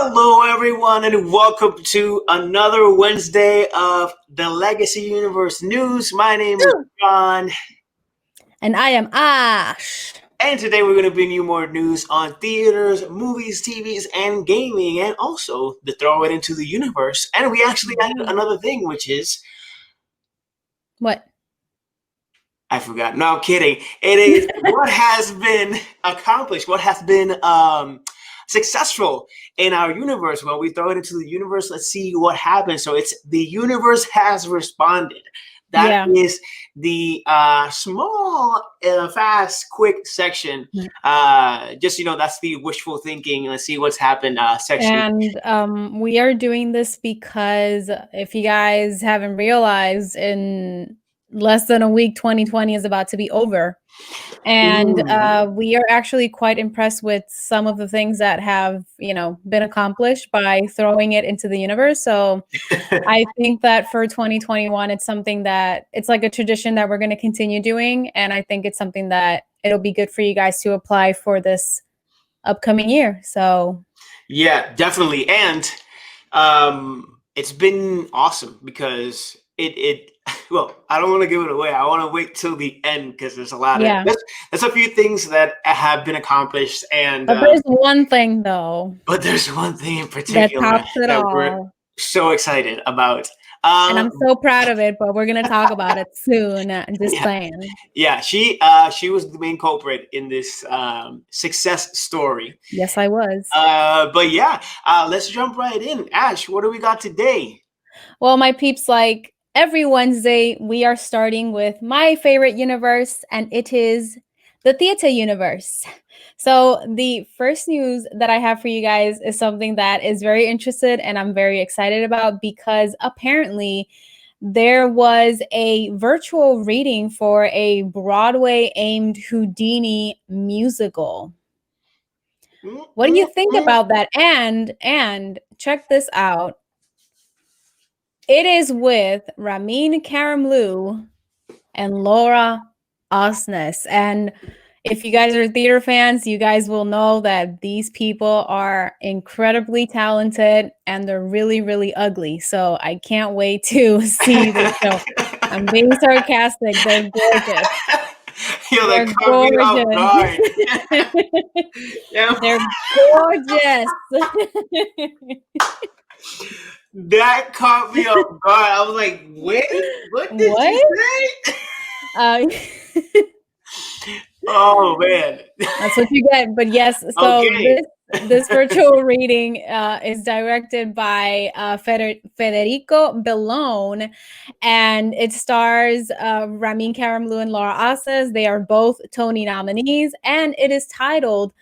Hello, everyone, and welcome to another Wednesday of the Legacy Universe News. My name is John. And I am Ash. And today we're going to bring you more news on theaters, movies, TVs, and gaming, and also to throw it into the universe. And we actually added another thing, which is... What? I forgot. No, I'm kidding. It is what has been accomplished, what has been successful in our universe. When we throw it into the universe, let's see what happens. So it's the universe has responded. That is the small, fast, quick section. Just, that's the wishful thinking. Let's see what's happened section. And we are doing this because if you guys haven't realized, in less than a week, 2020 is about to be over. And we are actually quite impressed with some of the things that have, been accomplished by throwing it into the universe. So I think that for 2021, it's something that it's like a tradition that we're going to continue doing. And I think it's something that it'll be good for you guys to apply for this upcoming year. So yeah, definitely. And it's been awesome because well, I don't want to give it away. I want to wait till the end because there's a lot of there's a few things that have been accomplished, and but there's one thing though. But there's one thing in particular that we're so excited about. And I'm so proud of it, but we're gonna talk about it soon. Just saying. Yeah, she was the main culprit in this success story. Yes, I was. But yeah, let's jump right in. Ash, what do we got today? Well, my peeps, like every Wednesday, we are starting with my favorite universe, and it is the theater universe. So the first news that I have for you guys is something that is very interesting and I'm very excited about, because apparently there was a virtual reading for a Broadway-aimed Houdini musical. What do you think about that? And check this out. It is with Ramin Karimloo and Laura Osnes. And if you guys are theater fans, you guys will know that these people are incredibly talented and they're really, really ugly. So I can't wait to see this show. I'm being sarcastic. They're gorgeous. They're gorgeous. They're gorgeous. That caught me off guard. I was like, wait, what did you say? Oh man, that's what you get. But yes, so this virtual reading is directed by Federico Bellone, and it stars Ramin Karimloo and Laura Osnes. They are both Tony nominees, and it is titled,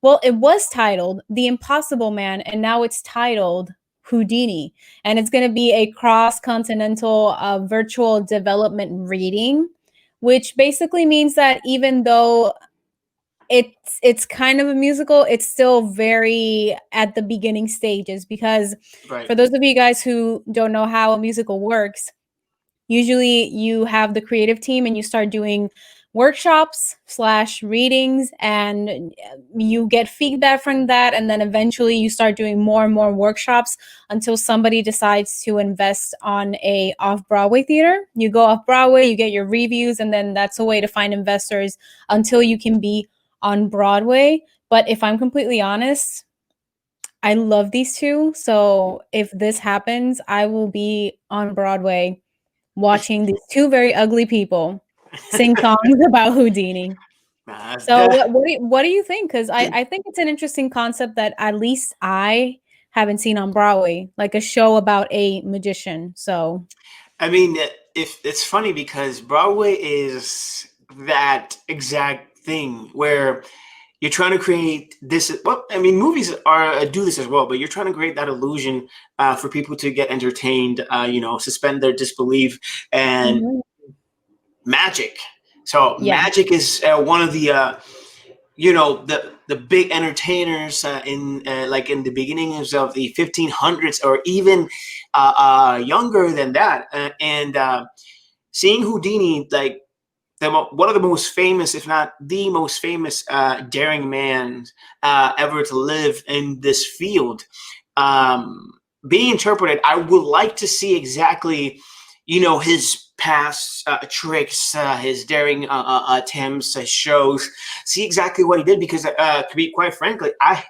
well, it was titled The Impossible Man, and now it's titled Houdini, and it's going to be a cross-continental virtual development reading, which basically means that even though it's kind of a musical, it's still very at the beginning stages, because for those of you guys who don't know how a musical works, usually you have the creative team and you start doing workshops / readings, and you get feedback from that, and then eventually you start doing more and more workshops until somebody decides to invest on a off-Broadway theater. You go off-Broadway, you get your reviews, and then that's a way to find investors until you can be on Broadway. But if I'm completely honest, I love these two, so if this happens, I will be on Broadway watching these two very ugly people sing songs about Houdini. So what do you think? Because I think it's an interesting concept that at least I haven't seen on Broadway, like a show about a magician. So I mean, if it's funny because Broadway is that exact thing where you're trying to create this. Well, I mean, movies do this as well, but you're trying to create that illusion for people to get entertained, suspend their disbelief, and magic. So magic is one of the the big entertainers in the beginnings of the 1500s, or even younger than that. And seeing Houdini, like one of the most famous, if not the most famous, daring man ever to live in this field. being interpreted, I would like to see exactly, his past tricks, his daring attempts, shows, see exactly what he did. Because to be quite frankly, I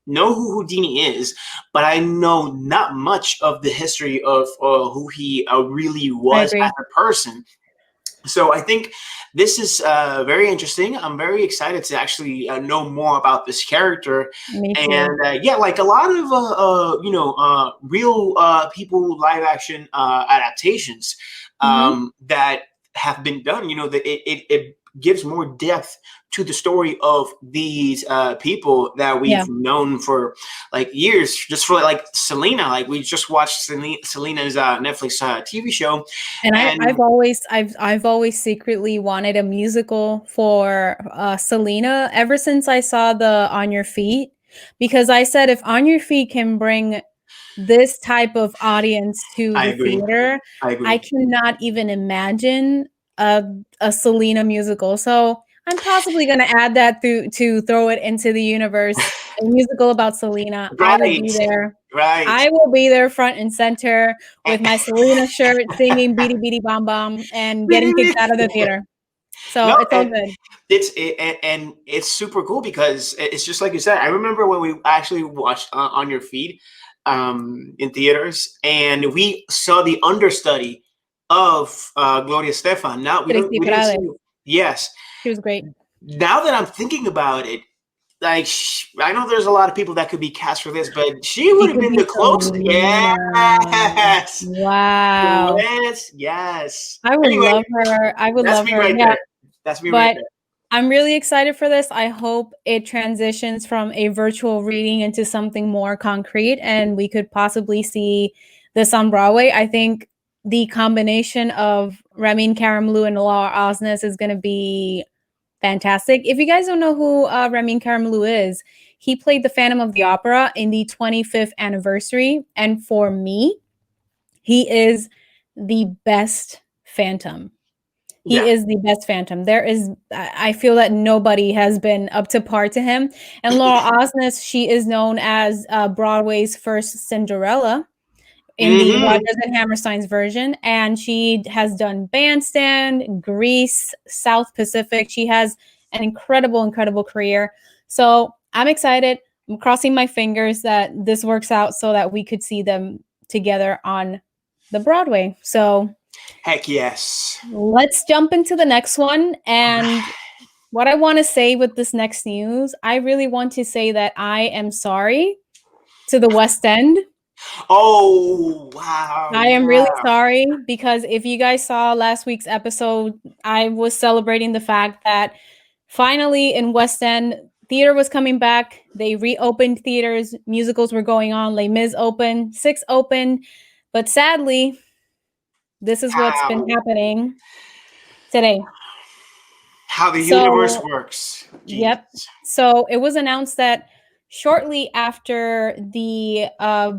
know who Houdini is, but I know not much of the history of who he really was as a person. So I think this is very interesting. I'm very excited to actually know more about this character. Me too. And yeah, like a lot of real people live action adaptations that have been done. That it gives more depth to the story of these people that we've known for like years. Just for like Selena, like we just watched Selena's Netflix TV show, and I've always secretly wanted a musical for Selena ever since I saw the On Your Feet, because I said if On Your Feet can bring this type of audience to the theater, I cannot even imagine a Selena musical. So I'm possibly going to add that to throw it into the universe, a musical about Selena. I will be there. I will be there front and center with my Selena shirt, singing "Beady Beady Bom Bom" and getting kicked out of the theater. So it's all good. And it's super cool because it's just like you said. I remember when we actually watched On Your Feed in theaters, and we saw the understudy of Gloria Estefan. Now we didn't see. Yes, she was great. Now that I'm thinking about it, like I know there's a lot of people that could be cast for this, but she would have been the closest. Yes. Wow. Yes. I would love her. I would love her. Yeah. That's me right there. I'm really excited for this. I hope it transitions from a virtual reading into something more concrete, and we could possibly see this on Broadway. I think the combination of Ramin Karimloo and Laura Osnes is going to be fantastic. If you guys don't know who Ramin Karimloo is, he played the Phantom of the Opera in the 25th anniversary. And for me, he is the best Phantom. He is the best Phantom. I feel that nobody has been up to par to him. And Laura Osnes, she is known as Broadway's first Cinderella in the Rodgers and Hammerstein's version. And she has done Bandstand, Grease, South Pacific. She has an incredible, incredible career. So I'm excited. I'm crossing my fingers that this works out so that we could see them together on the Broadway. So heck yes. Let's jump into the next one. And what I want to say with this next news, I really want to say that I am sorry to the West End. Oh, wow. I am really sorry, because if you guys saw last week's episode, I was celebrating the fact that finally in West End, theater was coming back. They reopened theaters. Musicals were going on. Les Mis open, Six open. But sadly, this is what's been happening today. How the universe works. Jeez. Yep. So it was announced that shortly after the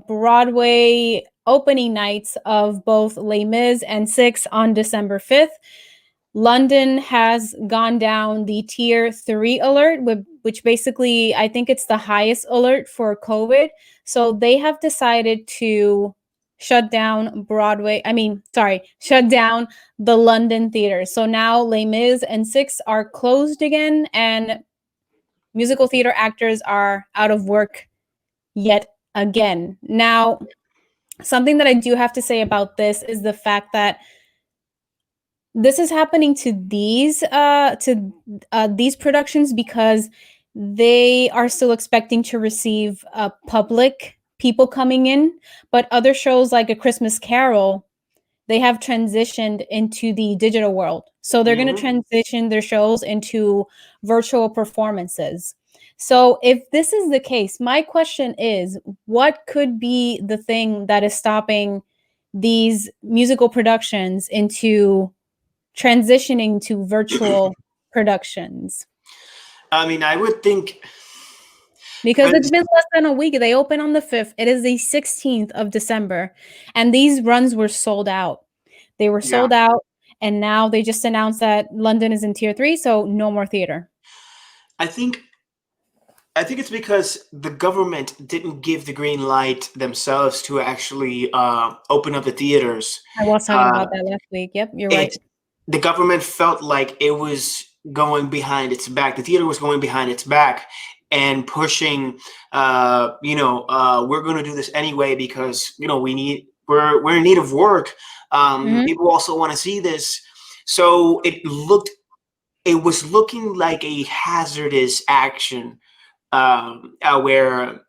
Broadway opening nights of both Les Mis and Six on December 5th, London has gone down the tier 3 alert, which basically I think it's the highest alert for COVID. So they have decided to shut down shut down the London theaters. So now Les Mis and Six are closed again, and musical theater actors are out of work yet again. Now, something that I do have to say about this is the fact that this is happening to these productions because they are still expecting to receive public people coming in, but other shows like A Christmas Carol, they have transitioned into the digital world. So they're going to transition their shows into virtual performances. So if this is the case, my question is, what could be the thing that is stopping these musical productions into transitioning to virtual productions? I mean, I would think, because it's been less than a week. They open on the 5th. It is the 16th of December. And these runs were sold out. They were sold out. And now they just announced that London is in tier 3. So no more theater. I think I think it's because the government didn't give the green light themselves to actually open up the theaters. I was talking Uh, about that last week. Yep, you're it right. the government felt like it was going behind its back. The theater was going behind its back and pushing. We're going to do this anyway because we're in need of work. Mhm. People also want to see this, so it was looking like a hazardous action where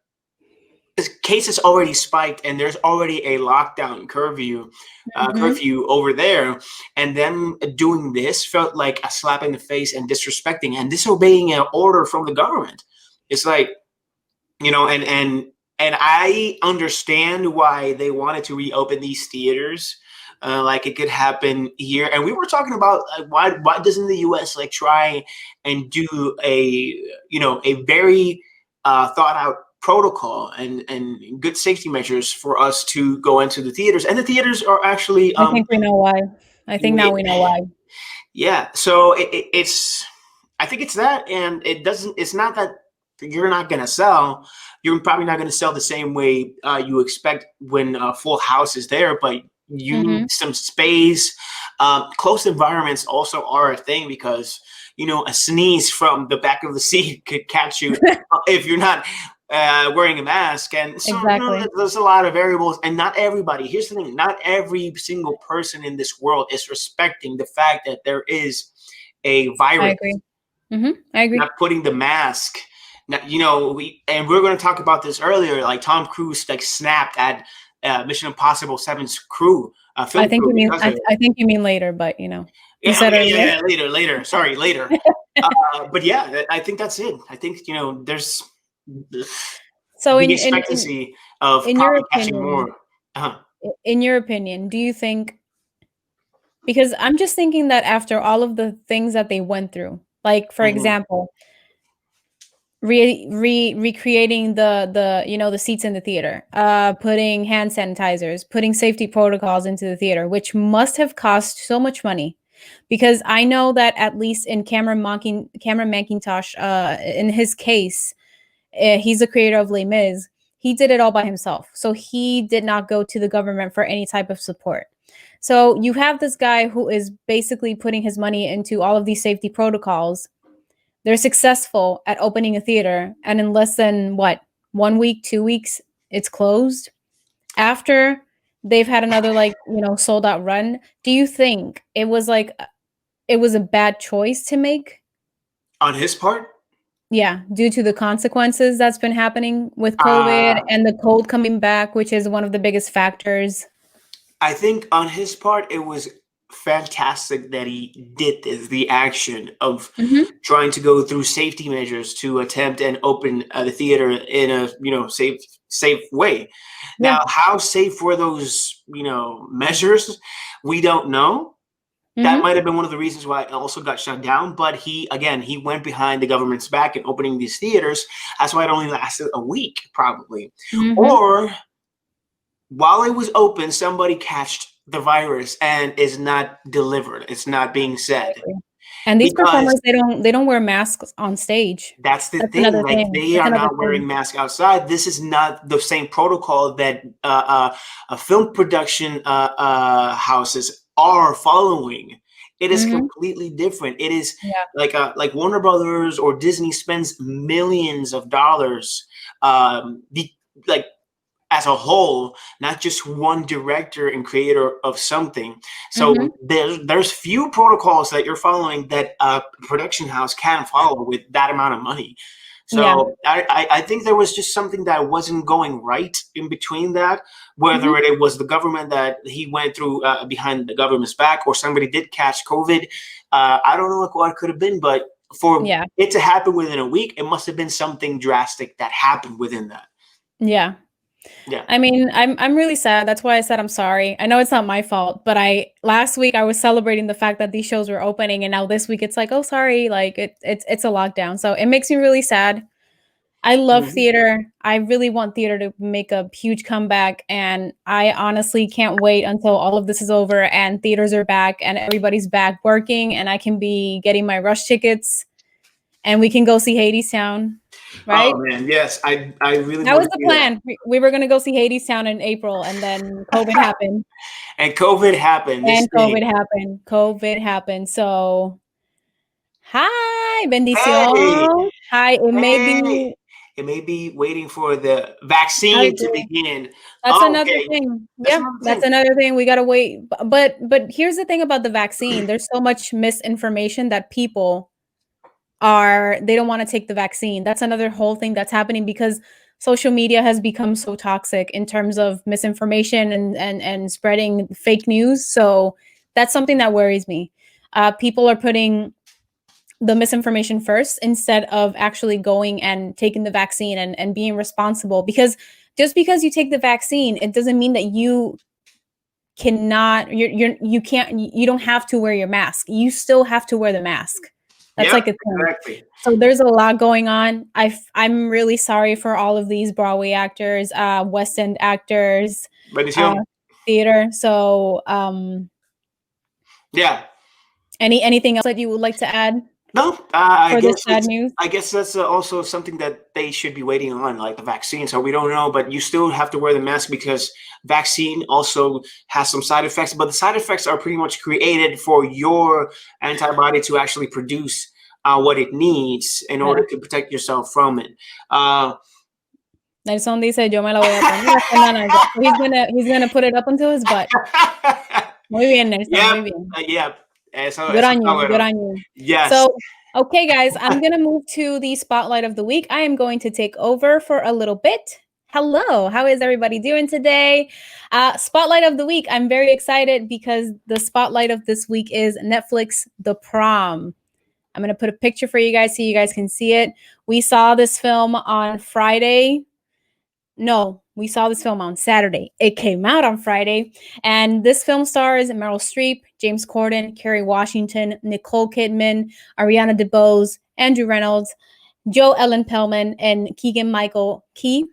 cases already spiked and there's already a lockdown Mhm. curfew over there, and them doing this felt like a slap in the face and disrespecting and disobeying an order from the government. It's like, and I understand why they wanted to reopen these theaters. Like it could happen here, and we were talking about why doesn't the U.S. like try and do a very thought out protocol and good safety measures for us to go into the theaters, and the theaters are actually I think we know why. I think now we know why. yeah. So it's I think it's that, and it's not that you're not going to sell. You're probably not going to sell the same way you expect when Full House is there, but you need Mhm. some space. Close environments also are a thing because a sneeze from the back of the seat could catch you if you're not wearing a mask. And so Exactly. there's a lot of variables, and not everybody. Here's the thing: not every single person in this world is respecting the fact that there is a I virus. agree. I agree. Not putting the mask. Now, we're going to talk about this earlier. Like Tom Cruise, like snapped at Mission Impossible 7's crew, I film think crew, you mean because of it. I think you mean later, but you Yeah, said okay, earlier. yeah, later. Sorry, later. But yeah, I think that's it. I think there's So the expectancy of in your probably catching opinion, more. Uh-huh. do you think, because I'm just thinking that after all of the things that they went through, like for Mhm. example, recreating the seats in the theater, putting hand sanitizers, putting safety protocols into the theater, which must have cost so much money, because I know that at least in Cameron Macintosh, in his case, he's the creator of Les Mis. He did it all by himself, so he did not go to the government for any type of support. So you have this guy who is basically putting his money into all of these safety protocols. They're successful at opening a theater, and in less than what, 1 week, 2 weeks, it's closed. After they've had another sold out run, do you think it was a bad choice to make? On his part, Yeah, due to the consequences that's been happening with COVID uh, and the cold coming back, which is one of the biggest factors. I think on his part, it was fantastic that he did this, the action of Mhm. trying to go through safety measures to attempt and open the theater in a safe way. Yeah. Now, how safe were those measures? We don't know. That Mhm. might have been one of the reasons why it also got shut down. But he went behind the government's back in opening these theaters. That's why it only lasted a week, probably. Mhm. Or while it was open, somebody catched the virus and is not delivered. It's not being I said agree. And these because performers, they don't wear masks on stage. that's the That's thing. another Like thing. they That's are another not thing. wearing masks outside. This is not the same protocol that a film production houses are following. It is Mhm. completely different. It is Yeah. like Warner Brothers or Disney spends millions of dollars, the like as a whole, not just one director and creator of something. Mhm. So there's few protocols that you're following that a production house can follow with that amount of money. Yeah. So I think there was just something that wasn't going right in between that, whether Mhm. it was the government that he went through behind the government's back, or somebody did catch COVID. I don't know what could have been, but for Yeah. it to happen within a week, it must have been something drastic that happened within that. Yeah. Yeah. I mean, I'm really sad. That's why I said I'm sorry. I know it's not my fault, but I last week I was celebrating the fact that these shows were opening, and now this week it's like, oh, sorry, like it's a lockdown. So it makes me really sad. I love Mhm. theater. I really want theater to make a huge comeback, and I honestly can't wait until all of this is over and theaters are back and everybody's back working, and I can be getting my rush tickets and we can go see Hadestown, right? Oh man, yes, I really That want was to the do that. plan. We were going to go see Hadestown in April, and then COVID happened. And COVID happened. This And thing. COVID happened. So, hi, Hey, bendición. Hi, it may hey. be. It may be waiting for the Hi, vaccine to girl. begin. That's another Okay, thing. that's Yep, another that's thing. another thing. We gotta wait. But here's the thing about the vaccine. There's so much misinformation that people they don't want to take the vaccine. That's another whole thing that's happening because social media has become so toxic in terms of misinformation and spreading fake news. So that's something that worries me. People are putting the misinformation first instead of actually going and taking the vaccine and being responsible, because just because you take the vaccine, it doesn't mean that you cannot you can't, you don't have to wear your mask. You still have to wear the mask. That's Yep, like a thing. exactly. So there's a lot going on. I'm really sorry for all of these Broadway actors, West End actors, uh, Bendición. theater. So Yeah. anything else that you would like to add No, for this sad news? I guess that's also something that they should be waiting on, like the vaccine. So we don't know, but you still have to wear the mask because vaccine also has some side effects. But the side effects are pretty much created for your antibody to actually produce what it needs in order to protect yourself from it. Nelson dice, yo me la voy a poner esta nana. He's gonna put it up into his butt. Muy bien, Nelson. Yep, Muy bien. yep. Eso, Good eso on está you. Good bueno. on you. Yes. So, okay, guys, I'm gonna move to the spotlight of the week. I am going to take over for a little bit. Hello, how is everybody doing today? Spotlight of the week. I'm very excited because the spotlight of this week is Netflix The Prom. I'm going to put a picture for you guys so you guys can see it. We saw this film on Friday. No, we saw this film on Saturday. It came out on Friday. And this film stars Meryl Streep, James Corden, Kerry Washington, Nicole Kidman, Ariana DeBose, Andrew Reynolds, Joe Ellen Pellman, and Keegan Michael Key.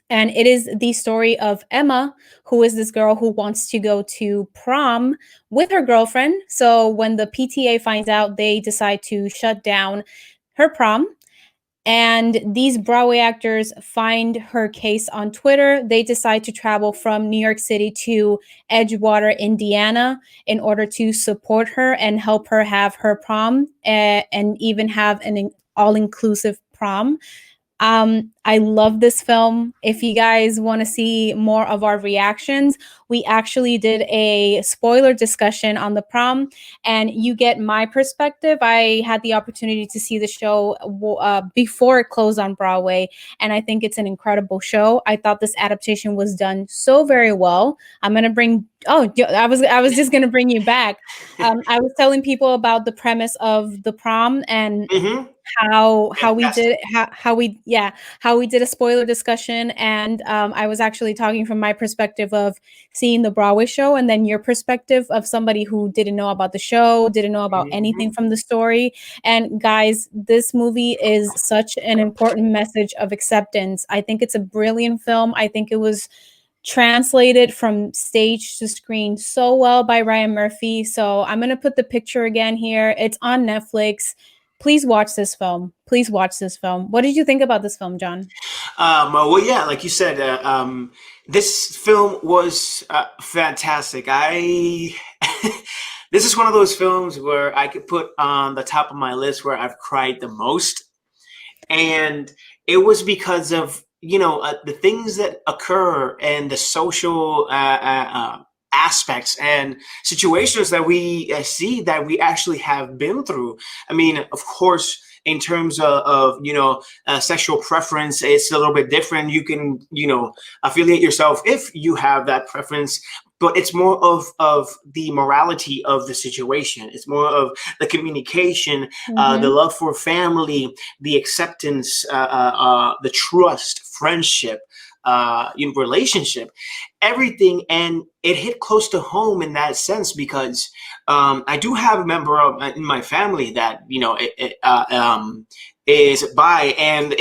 And it is the story of Emma, who is this girl who wants to go to prom with her girlfriend. So when the PTA finds out, they decide to shut down her prom. And these Broadway actors find her case on Twitter. They decide to travel from New York City to Edgewater, Indiana, in order to support her and help her have her prom and even have an all-inclusive prom. I love this film. If you guys want to see more of our reactions, we actually did a spoiler discussion on the prom, and you get my perspective. I had the opportunity to see the show before it closed on Broadway, and I think it's an incredible show. I thought this adaptation was done so very well. I'm gonna bring. Oh, I was just gonna bring you back. I was telling people about the premise of the prom and. Mm-hmm. How we Fantastic. did how we did a spoiler discussion, and I was actually talking from my perspective of seeing the Broadway show, and then your perspective of somebody who didn't know about the show, didn't know about anything from the story. And guys, this movie is such an important message of acceptance. I think it's a brilliant film. I think it was translated from stage to screen so well by Ryan Murphy. So I'm going to put the picture again here. It's on Netflix. Please watch this film. Please watch this film. What did you think about this film, John? Well, yeah, like you said, this film was fantastic. This is one of those films where I could put on the top of my list where I've cried the most, and it was because of the things that occur and the social aspects and situations that we see that we actually have been through. I mean, of course, in terms of sexual preference, it's a little bit different. You can affiliate yourself if you have that preference, but it's more of the morality of the situation. It's more of the communication, the love for family, the acceptance, the trust, friendship, relationship, everything. And it hit close to home in that sense because I do have a member in my family that is bi, and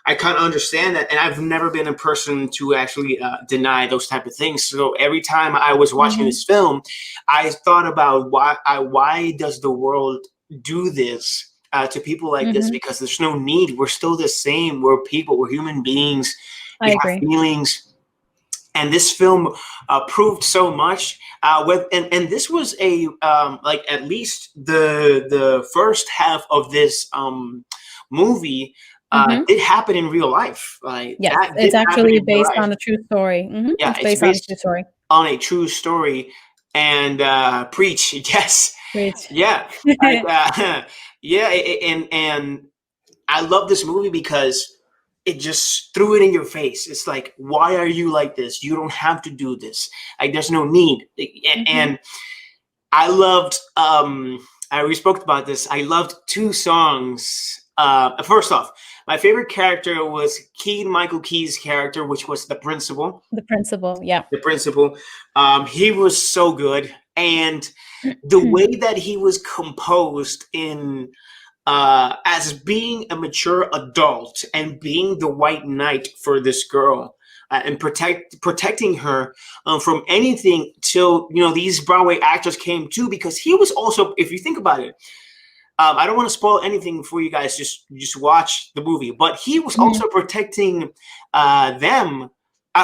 I kind of understand that, and I've never been a person to actually deny those type of things. So every time I was watching this film, I thought about why does the world do this to people like this, because there's no need. We're still the same. We're people. We're human beings. We have feelings. And this film proved so much. And this was a like at least the first half of this movie did happen in real life. Like that it's actually based on a true story. Yeah, it's based on a true story. On a true story. And preach, yes, preach. Yeah, like, yeah, and I love this movie because it just threw it in your face. It's like, why are you like this? You don't have to do this. Like, there's no need. And I loved. We spoke about this. I loved two songs. First off, my favorite character was Michael Key's character, which was the principal. The principal, yeah. The principal. He was so good. And the way that he was composed in as being a mature adult and being the white knight for this girl and protecting her from anything till, these Broadway actors came too, because he was also, if you think about it, I don't want to spoil anything for you guys. Just watch the movie. But he was also protecting them.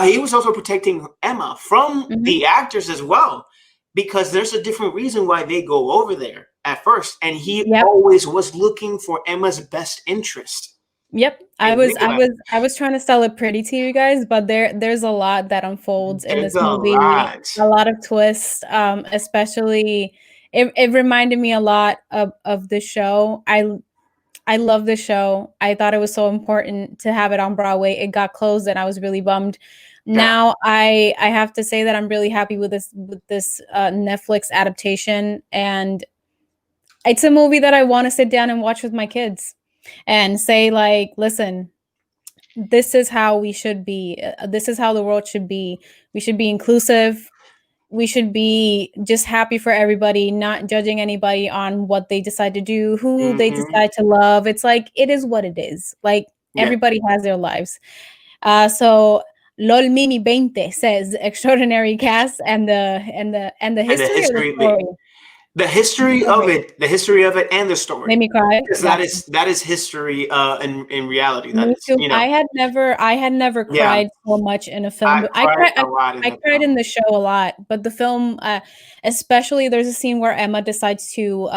He was also protecting Emma from the actors as well, because there's a different reason why they go over there at first. And he always was looking for Emma's best interest. Yep. I was trying to sell it pretty to you guys, but there's a lot that unfolds in this movie. A lot of twists, especially it reminded me a lot of the show. I love the show. I thought it was so important to have it on Broadway. It got closed and I was really bummed. Now I have to say that I'm really happy with this Netflix adaptation, and it's a movie that I want to sit down and watch with my kids and say, like, listen, this is how we should be. This is how the world should be. We should be inclusive. We should be just happy for everybody, not judging anybody on what they decide to do, who they decide to love. It's like, it is what it is. Like, everybody has their lives. So LOL Mini 20 says extraordinary cast and the history of the story. The history of it, and the story made me cry. That is history in reality. That is, I had never cried so much in a film. I cried in the show a lot, but the film, especially, there's a scene where Emma decides to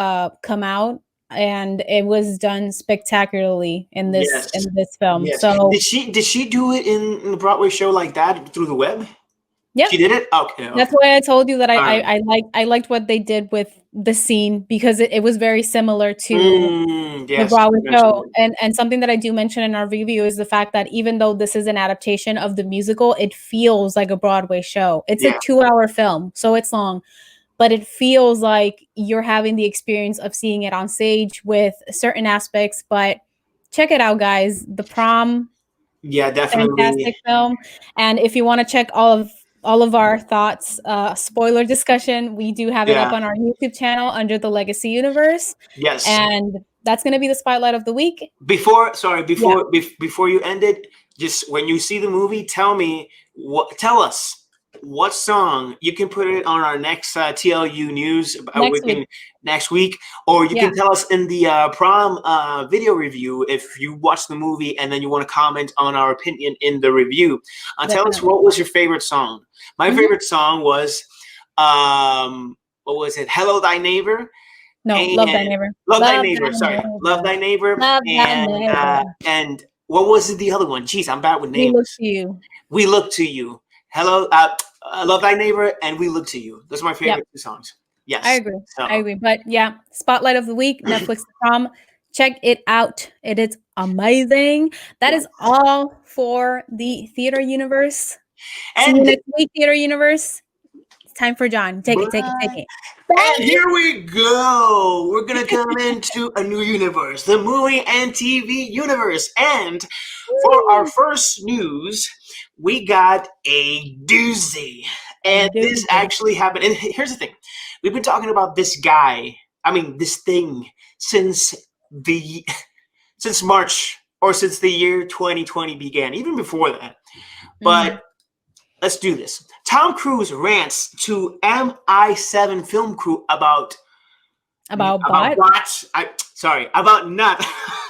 come out, and it was done spectacularly in this film. Yes. So did she do it in the Broadway show like that through the web? Yeah, she did it. Okay, that's why I told you that I liked what they did with the scene, because it was very similar to the Broadway show. And something that I do mention in our review is the fact that even though this is an adaptation of the musical, it feels like a Broadway show. It's a 2-hour film, so it's long, but it feels like you're having the experience of seeing it on stage with certain aspects. But check it out, guys. The Prom. Yeah, definitely. Fantastic film. And if you want to check all of our thoughts, spoiler discussion, we do have it up on our YouTube channel under the Legacy Universe. Yes. And that's going to be the spotlight of the week. Before you end it, just when you see the movie, tell us what song. You can put it on our next TLU news next week, or you can tell us in the Prom video review if you watch the movie and then you want to comment on our opinion in the review. Tell us, what was your favorite song? My favorite song was what was it? Hello Thy Neighbor. No, Love Thy Neighbor. Love Thy Neighbor. Sorry, Love Thy Neighbor. And what was the other one? Jeez, I'm bad with names. We Look to You. We Look to You. Hello, Love Thy Neighbor, and We Look to You. Those are my favorite two songs. Yes, I agree. But yeah, spotlight of the week, Netflix Prom. Check it out. It is amazing. That is all for the theater universe. See you next week, theater universe. It's time for John. Take it. And here we go. We're gonna come into a new universe, the movie and TV universe. And for our first news, we got a doozy. And this actually happened. And here's the thing. We've been talking about this thing since March, or since the year 2020 began, even before that. But let's do this. Tom Cruise rants to MI7 film crew about bots. Sorry about not.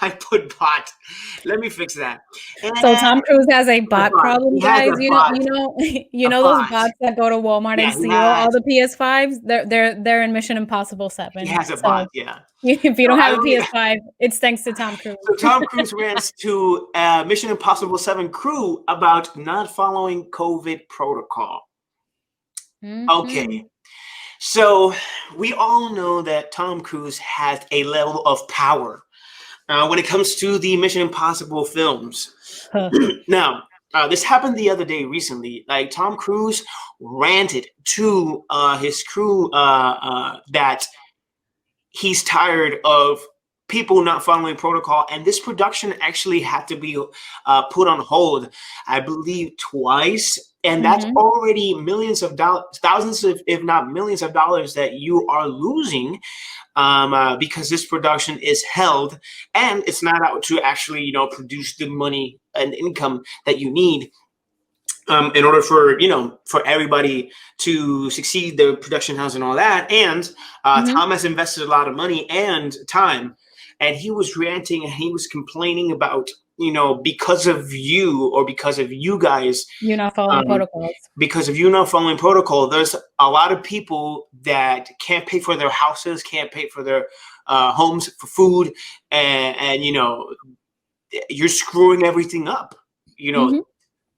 I put bot. Let me fix that. And So Tom Cruise has a bot problem, He has guys. a bot. You A know those bot. bots that go to Walmart Yeah, and he steal all has. the PS5s? They're in Mission Impossible He 7. has a bot. So Yeah. if you So don't I have a only. PS5, it's thanks to Tom Cruise. So Tom Cruise rants to Mission Impossible 7 crew about not following COVID protocol. Okay. Mhm. So we all know that Tom Cruise has a level of power when it comes to the Mission Impossible films. Now, this happened the other day recently. Like Tom Cruise ranted to his crew that he's tired of people not following protocol, and this production actually had to be put on hold, I believe, twice. And that's Mhm. already millions of dollars, thousands of, if not millions of dollars, that you are losing because this production is held and it's not out to actually, produce the money and income that you need in order for for everybody to succeed, the production house and all that. And Mhm. Tom has invested a lot of money and time, and he was ranting and he was complaining about because of you or because of you guys, You're not following um, protocols. because of you not following protocol, there's a lot of people that can't pay for their houses, can't pay for their homes, for food, and you're screwing everything up. Mhm.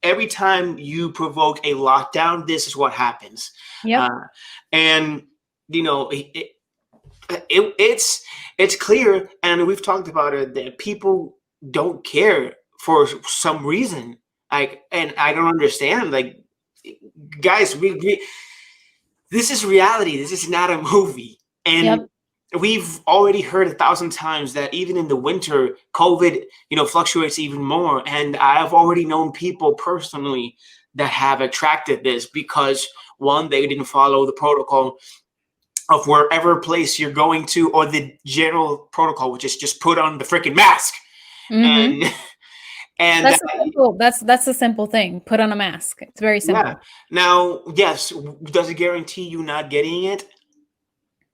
Every time you provoke a lockdown, this is what happens. Yep. Uh, and it's clear, and we've talked about it, that people don't care for some reason. And I don't understand. Like, guys, this is reality. This is not a movie. And Yep. we've already heard 1,000 times that even in the winter, COVID, fluctuates even more. And I've already known people personally that have attracted this because, one, they didn't follow the protocol of wherever place you're going to, or the general protocol, which is just put on the freaking mask. Mhm. And and That's a simple thing. Put on a mask. It's very yeah. simple. Now, yes, does it guarantee you not getting it?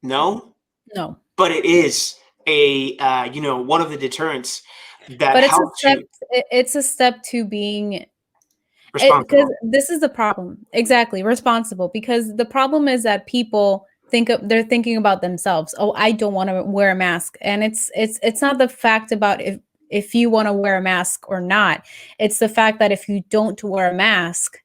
No, No. but it is a one of the deterrents that But helps you it's a step to being because responsible. this is the problem. Exactly, responsible. Because the problem is that people they're thinking about themselves. Oh, I don't want to wear a mask. And it's not the fact about if you want to wear a mask or not. It's the fact that if you don't wear a mask,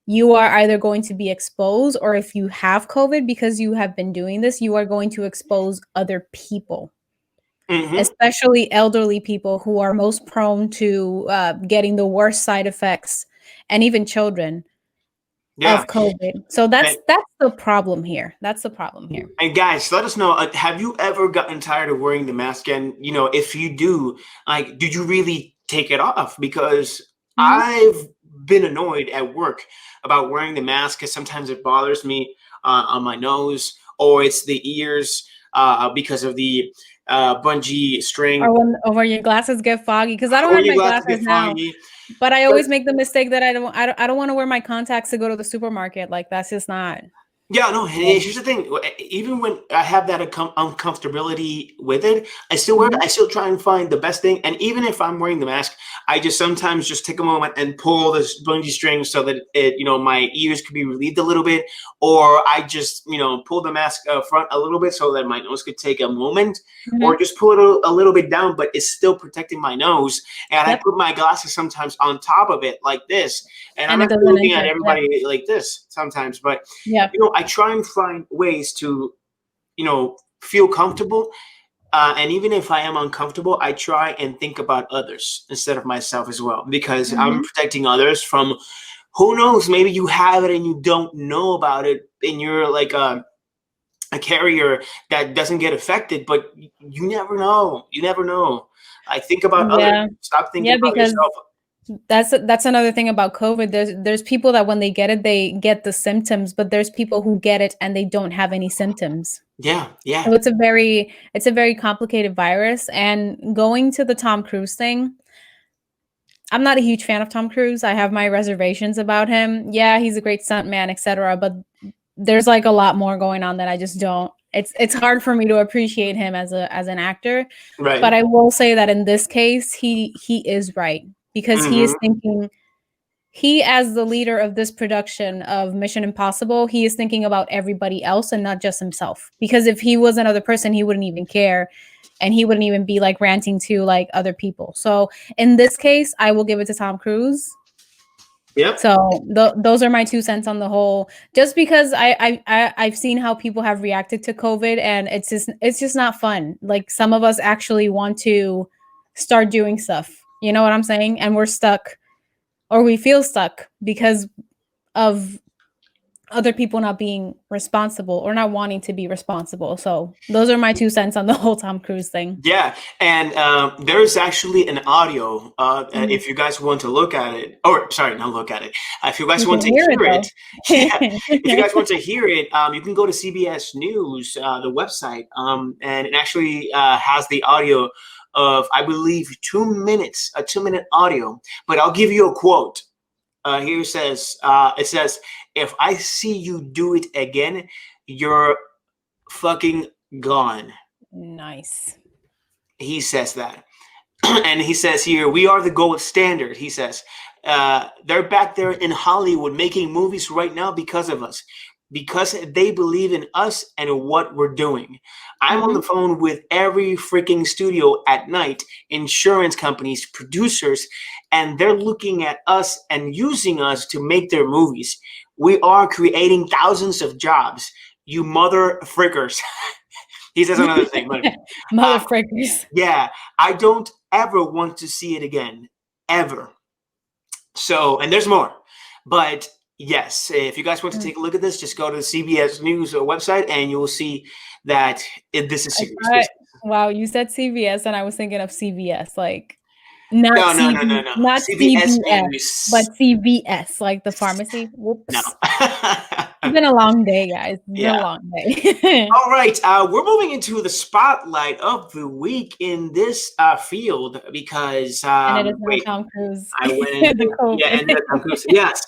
you are either going to be exposed, or if you have COVID because you have been doing this, you are going to expose other people, Hmm. especially elderly people who are most prone to getting the worst side effects, and even children Yeah. of COVID. So And, that's the problem here. That's the problem here. and guys, let us know. Have you ever gotten tired of wearing the mask? And if you do, like, do you really take it off? Because Mhm. I've been annoyed at work about wearing the mask because sometimes it bothers me on my nose, or it's the ears because of the bungee string, Or when your glasses get foggy, because I don't or have your my glasses glasses get now, foggy. but I But always make the mistake that I don't want to wear my contacts to go to the supermarket. Like that's just not. yeah, no, here's the thing. Even when I have that uncomfortability with it, I still wear it. Mhm. I still try and find the best thing. And even if I'm wearing the mask, I just sometimes just take a moment and pull this bungee string so that my ears could be relieved a little bit. Or I just, pull the mask front a little bit so that my nose could take a moment. Or Mhm. just pull it a little bit down, but it's still protecting my nose. And I Yep. put my glasses sometimes on top of it like this. And I'm And it actually doesn't looking at enter. Yep. everybody like this sometimes. But Yep. I try and find ways to, feel comfortable. And even if I am uncomfortable, I try and think about others instead of myself as well, because I'm Mhm. protecting others from who knows, maybe you have it and you don't know about it, and you're like a carrier that doesn't get affected, but you never know. You never know. I think about others. Yeah. Stop thinking Yeah, about because yourself. that's another thing about COVID. There's people that when they get it, they get the symptoms, but there's people who get it and they don't have any symptoms. Yeah, yeah. So it's a very complicated virus. And going to the Tom Cruise thing, I'm not a huge fan of Tom Cruise. I have my reservations about him. Yeah, he's a great stuntman, etc. But there's like a lot more going on that I just don't it's hard for me to appreciate him as an actor. Right. But I will say that in this case, he is right, because he is thinking, he, as the leader of this production of Mission Impossible, he is thinking about everybody else and not just himself. Because if he was another person, he wouldn't even care, and he wouldn't even be like ranting to like other people. So in this case, I will give it to Tom Cruise. Yep. So those are my 2 cents on the whole. Just because I've seen how people have reacted to COVID, and it's just not fun. Like, some of us actually want to start doing stuff. You know what I'm saying? And we're stuck, or we feel stuck because of other people not being responsible or not wanting to be responsible. So those are my 2 cents on the whole Tom Cruise thing. Yeah, and there's actually an audio. If you guys want to look at it, or sorry, not look at it. If you guys want to hear it, yeah. If you guys want to hear it, you can go to CBS News, the website, and it actually has the audio of, I believe, 2 minutes, a 2-minute audio. But I'll give you a quote. Here it says, "If I see you do it again, you're fucking gone." Nice. He says that. And he says here, "We are the gold standard." He says, "They're back there in Hollywood making movies right now because of us, because they believe in us and what we're doing. I'm on the phone with every freaking studio at night, insurance companies, producers, and they're looking at us and using us to make their movies. We are creating thousands of jobs. You mother frickers." He says another thing, but mother frickers. Yeah, I don't ever want to see it again, ever. So, and there's more, but yes, if you guys want to take a look at this, just go to the CBS News website, and you will see that this is serious. Wow, you said CBS, and I was thinking of CVS, like not no. not CBS CBS, News. but CVS, like the pharmacy. Whoops. No. It's been a long day, guys. It's been a long day. All right, we're moving into the spotlight of the week in this field because and it is not Tom Cruise. I went and Tom Cruise. Yes.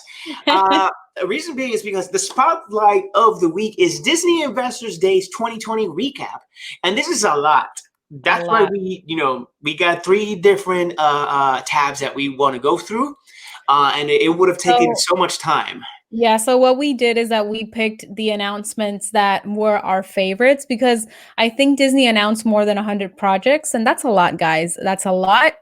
The reason being is because the spotlight of the week is Disney Investors Day's 2020 recap, and this is a lot. That's why we got 3 different tabs that we want to go through, and it would have taken so much time. Yeah, so what we did is that we picked the announcements that were our favorites, because I think Disney announced more than 100 projects, and that's a lot, guys. That's a lot.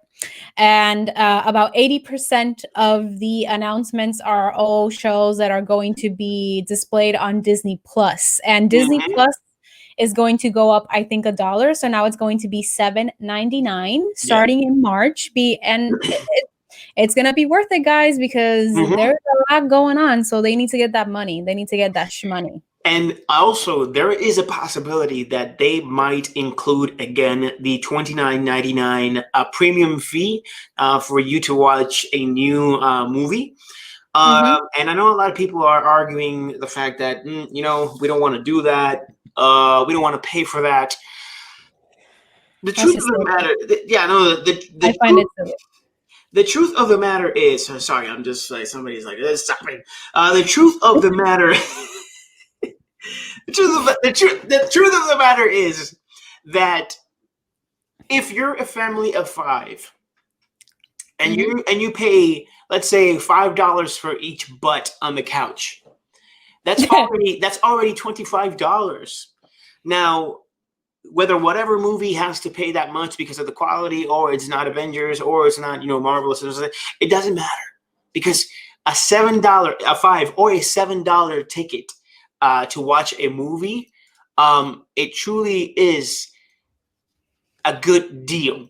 And about 80% of the announcements are all shows that are going to be displayed on Disney Plus. And Disney Plus is going to go up, I think, $1. So now it's going to be $7.99 starting in March. It's going to be worth it, guys, because there's a lot going on. So they need to get that money. They need to get that shmoney. And also, there is a possibility that they might include, again, the $29.99 premium fee for you to watch a new movie. And I know a lot of people are arguing the fact that, we don't want to do that. We don't want to pay for that. The truth of the matter, I find it silly. The truth of the matter is, sorry, I'm just like, somebody's like, stop it. The truth of the matter, the truth of the matter is that if you're a family of 5 and you pay, let's say, $5 for each butt on the couch, that's already $25. Now, whatever movie has to pay that much because of the quality, or it's not Avengers, or it's not Marvelous, it doesn't matter, because a $5 or a $7 ticket to watch a movie, it truly is a good deal.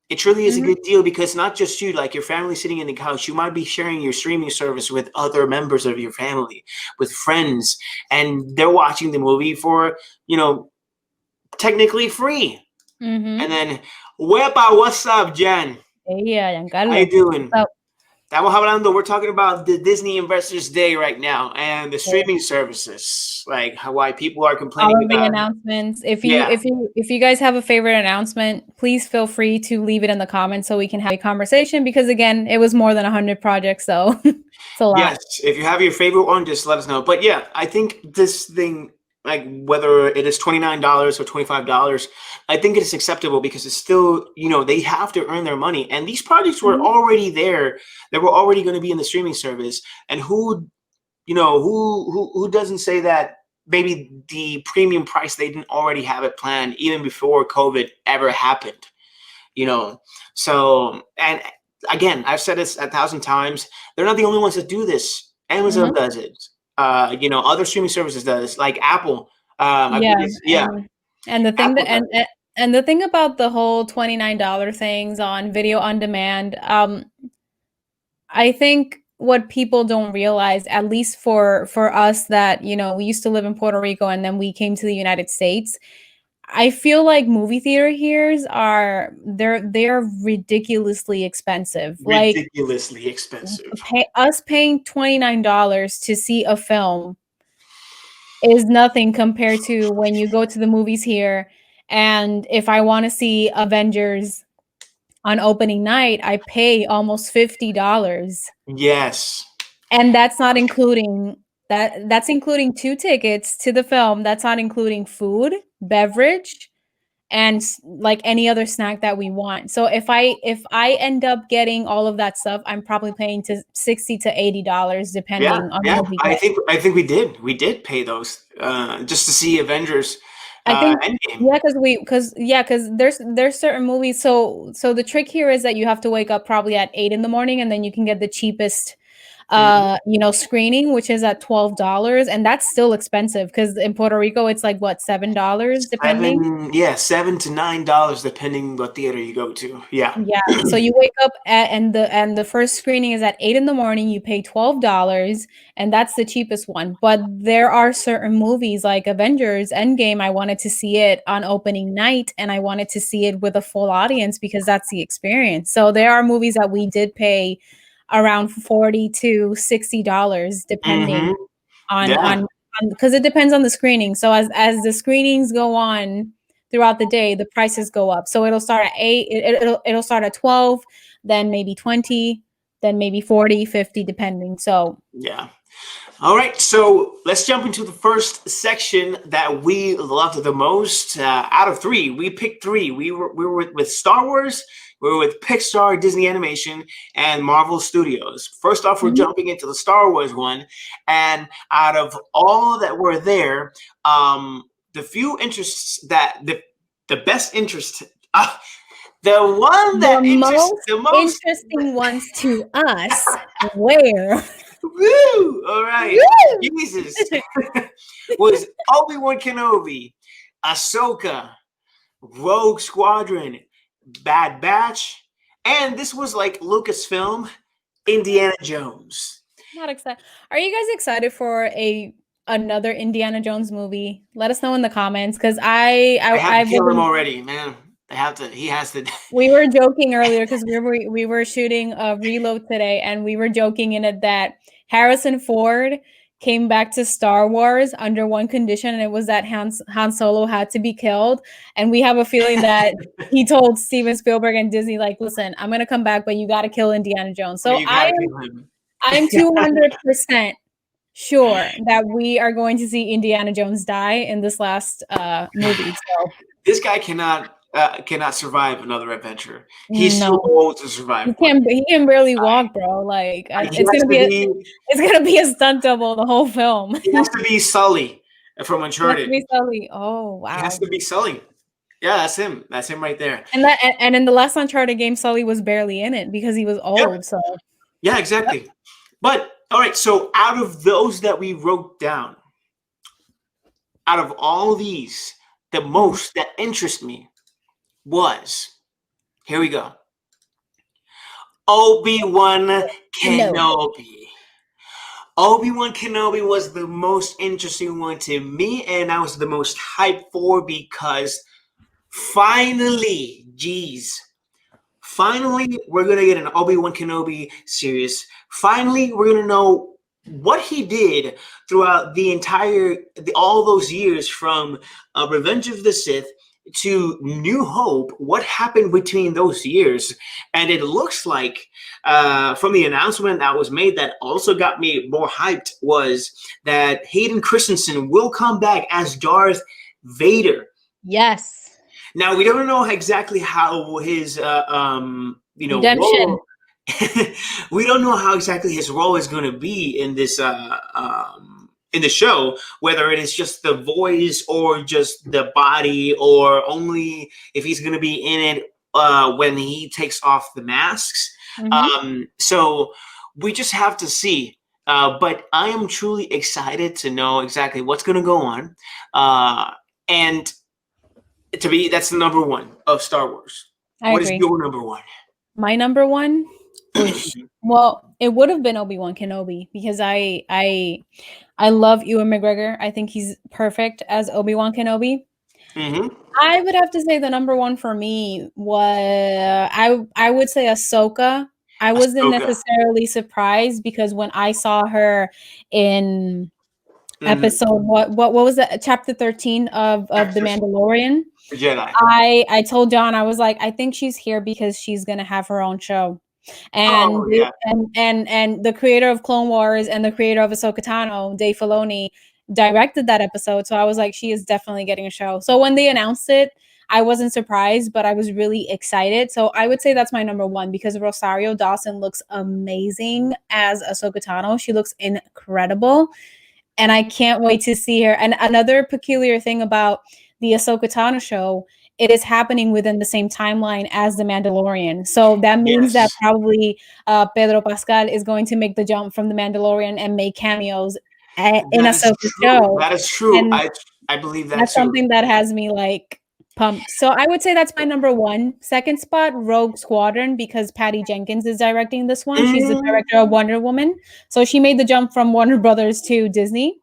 It truly is a good deal, because not just you, like your family sitting in the couch, you might be sharing your streaming service with other members of your family, with friends, and they're watching the movie for, technically free. And then, what's up, Jen? Yeah, Giancarlo. How you doing? Estamos hablando, we're talking about the Disney Investors Day right now, and the streaming services, like why people are complaining about the announcements. If you guys have a favorite announcement, please feel free to leave it in the comments so we can have a conversation, because again, it was more than 100 projects, so it's a lot. Yes, if you have your favorite one, just let us know. But yeah, I think this thing, like whether it is $29 or $25, I think it is acceptable because it's still, they have to earn their money. And these projects were already there. They were already going to be in the streaming service. And who doesn't say that maybe the premium price, they didn't already have it planned even before COVID ever happened, So, and again, I've said this 1,000 times. They're not the only ones that do this. Amazon does it. Other streaming services does, like Apple. And the thing Apple that and the thing about the whole $29 things on video on demand, I think what people don't realize, at least for us that, we used to live in Puerto Rico and then we came to the United States, I feel like movie theater here they're ridiculously expensive. Ridiculously expensive. Us paying $29 to see a film is nothing compared to when you go to the movies here. And if I want to see Avengers on opening night, I pay almost $50. Yes. And that's not including that's including 2 tickets to the film. That's not including food, beverage, and like any other snack that we want. So if I end up getting all of that stuff, I'm probably paying to $60 to $80 depending on what we get. I think we did pay those just to see Avengers. I think Endgame. because there's certain movies. So the trick here is that you have to wake up probably at 8 in the morning, and then you can get the cheapest screening, which is at $12, and that's still expensive because in Puerto Rico it's like what, $7 depending. $7 to $9 depending what theater you go to. Yeah. So you wake up and the first screening is at 8 in the morning. You pay $12, and that's the cheapest one. But there are certain movies like Avengers Endgame. I wanted to see it on opening night, and I wanted to see it with a full audience because that's the experience. So there are movies that we did pay around $40 to $60 depending on because it depends on the screening. So as the screenings go on throughout the day, the prices go up. So it'll start at 8, it'll start at 12, then maybe 20, then maybe 40, 50 depending. So yeah. All right, so let's jump into the first section that we loved the most. Out of 3, we picked 3. We were with Star Wars, we were with Pixar, Disney Animation, and Marvel Studios. First off, we're jumping into the Star Wars one, and out of all that were there, the few interests that the best interest, the one that the most interesting ones to us, where. Woo! All right. Woo! Jesus. Was ObiWan Kenobi, Ahsoka, Rogue Squadron, Bad Batch, and this was like Lucasfilm, Indiana Jones. Not excited. Are you guys excited for another Indiana Jones movie? Let us know in the comments because I have to kill him already, man. He has to. We were joking earlier because we were shooting a reload today, and we were joking in it that Harrison Ford came back to Star Wars under one condition, and it was that Han Solo had to be killed. And we have a feeling that he told Steven Spielberg and Disney, like, listen, I'm going to come back, but you got to kill Indiana Jones. So I'm 200% sure that we are going to see Indiana Jones die in this last movie. So this guy cannot survive another adventure. He's too old to survive. He can barely walk, bro. Like it's gonna be a stunt double the whole film. He has to be Sully from Uncharted. He has to be Sully. Oh wow. He has to be Sully. Yeah, that's him. That's him right there. And in the last Uncharted game, Sully was barely in it because he was old. Yep. So yeah, exactly. Yep. But all right, so out of those that we wrote down, out of all these, the most that interest me was, here we go, ObiWan Kenobi. ObiWan Kenobi was the most interesting one to me, and I was the most hyped for because finally, we're going to get an ObiWan Kenobi series. Finally, we're going to know what he did throughout all those years from Revenge of the Sith, to New Hope, what happened between those years? And it looks like from the announcement that was made, that also got me more hyped, was that Hayden Christensen will come back as Darth Vader. Yes. Now we don't know exactly how his Redemption. role. We don't know how exactly his role is going to be in this in the show, whether it is just the voice or just the body, or only if he's going to be in it when he takes off the masks. So we just have to see. But I am truly excited to know exactly what's going to go on, and that's the number one of Star Wars. What is your number one? My number one? Well, it would have been Obi-Wan Kenobi, because I love Ewan McGregor. I think he's perfect as Obi-Wan Kenobi. I would have to say the number one for me was I would say Ahsoka. I wasn't necessarily surprised, because when I saw her in episode what was that, chapter 13 of The Mandalorian, Jedi, I told John, I was like, I think she's here because she's gonna have her own show. And and the creator of Clone Wars and the creator of Ahsoka Tano, Dave Filoni, directed that episode. So I was like, she is definitely getting a show. So when they announced it, I wasn't surprised, but I was really excited. So I would say that's my number one, because Rosario Dawson looks amazing as Ahsoka Tano. She looks incredible, and I can't wait to see her. And another peculiar thing about the Ahsoka Tano show, it is happening within the same timeline as The Mandalorian. So that means that probably Pedro Pascal is going to make the jump from The Mandalorian and make cameos in Ahsoka's show. That is true. And I believe that's something that has me like pumped. So I would say that's my number one. Second spot, Rogue Squadron, because Patty Jenkins is directing this one. She's the director of Wonder Woman. So she made the jump from Warner Brothers to Disney.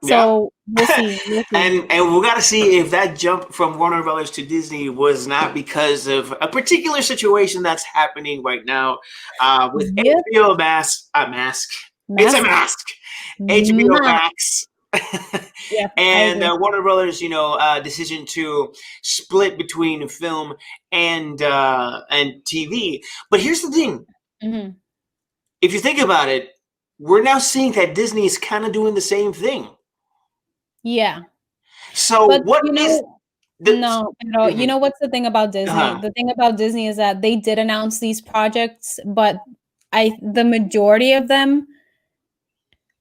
So we'll see. And we got to see if that jump from Warner Brothers to Disney was not because of a particular situation that's happening right now with HBO Mask. It's a mask. HBO Max. And Warner Brothers, decision to split between film and TV. But here's the thing: if you think about it, we're now seeing that Disney is kind of doing the same thing. Yeah. So but what is? You know what's the thing about Disney? The thing about Disney is that they did announce these projects, but the majority of them,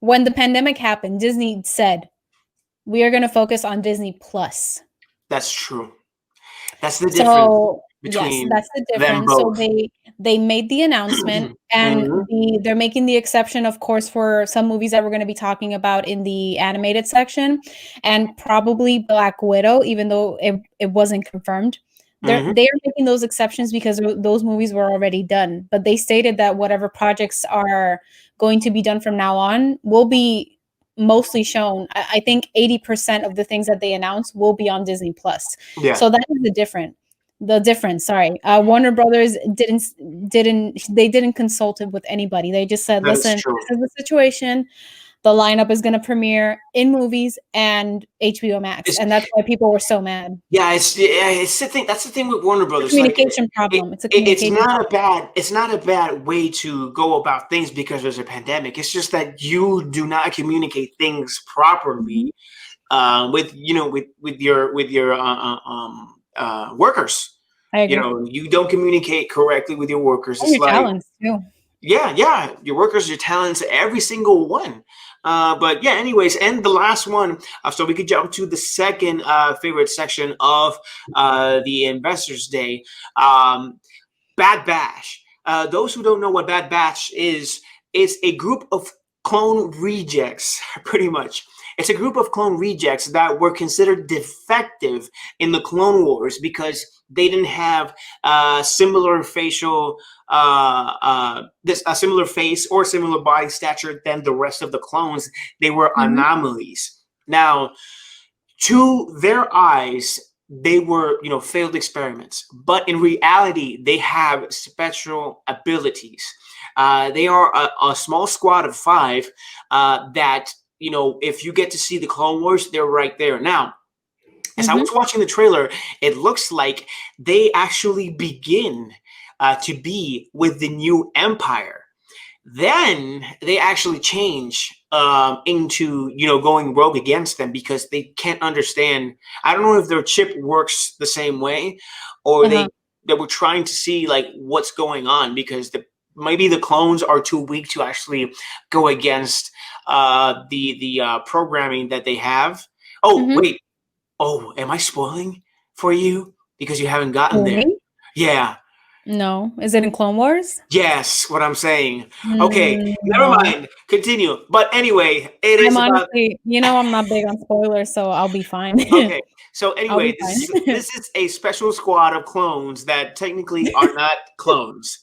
when the pandemic happened, Disney said, we are going to focus on Disney Plus. That's true. That's the difference between that's the difference. So they made the announcement, and they're making the exception, of course, for some movies that we're going to be talking about in the animated section, and probably Black Widow, even though it wasn't confirmed. They are making those exceptions because those movies were already done. But they stated that whatever projects are going to be done from now on will be mostly shown. I think 80% of the things that they announced will be on Disney Plus. So that is the difference. Sorry, Warner Brothers didn't consult it with anybody. They just said, listen, this is the situation. The lineup is going to premiere in movies and HBO Max, and that's why people were so mad. Yeah, it's the thing. That's the thing with Warner Brothers. It's a communication problem. It's not a bad way to go about things because there's a pandemic. It's just that you do not communicate things properly with your workers. I agree. You don't communicate correctly with your workers. And your talents too. Yeah, your workers, your talents, every single one. But yeah, anyways, and the last one, so we could jump to the second favorite section of the Investors Day, Bad Batch. Those who don't know what Bad Batch is a group of clone rejects, pretty much. It's a group of clone rejects that were considered defective in the Clone Wars because they didn't have similar facial, a similar face or similar body stature than the rest of the clones. They were anomalies. Now, to their eyes, they were, failed experiments, but in reality, they have special abilities. They are a small squad of 5 that, if you get to see the Clone Wars, they're right there. Now, As I was watching the trailer, it looks like they actually begin to be with the new empire. Then they actually change into, going rogue against them because they can't understand. I don't know if their chip works the same way, or they were trying to see like what's going on, because maybe the clones are too weak to actually go against the programming that they have. Oh, wait. Oh, am I spoiling for you because you haven't gotten there? Yeah. No. Is it in Clone Wars? Yes, what I'm saying. Okay, never mind. Continue. But anyway, it is about. Honestly, I'm not big on spoilers, so I'll be fine. Okay, so anyway, this is a special squad of clones that technically are not clones.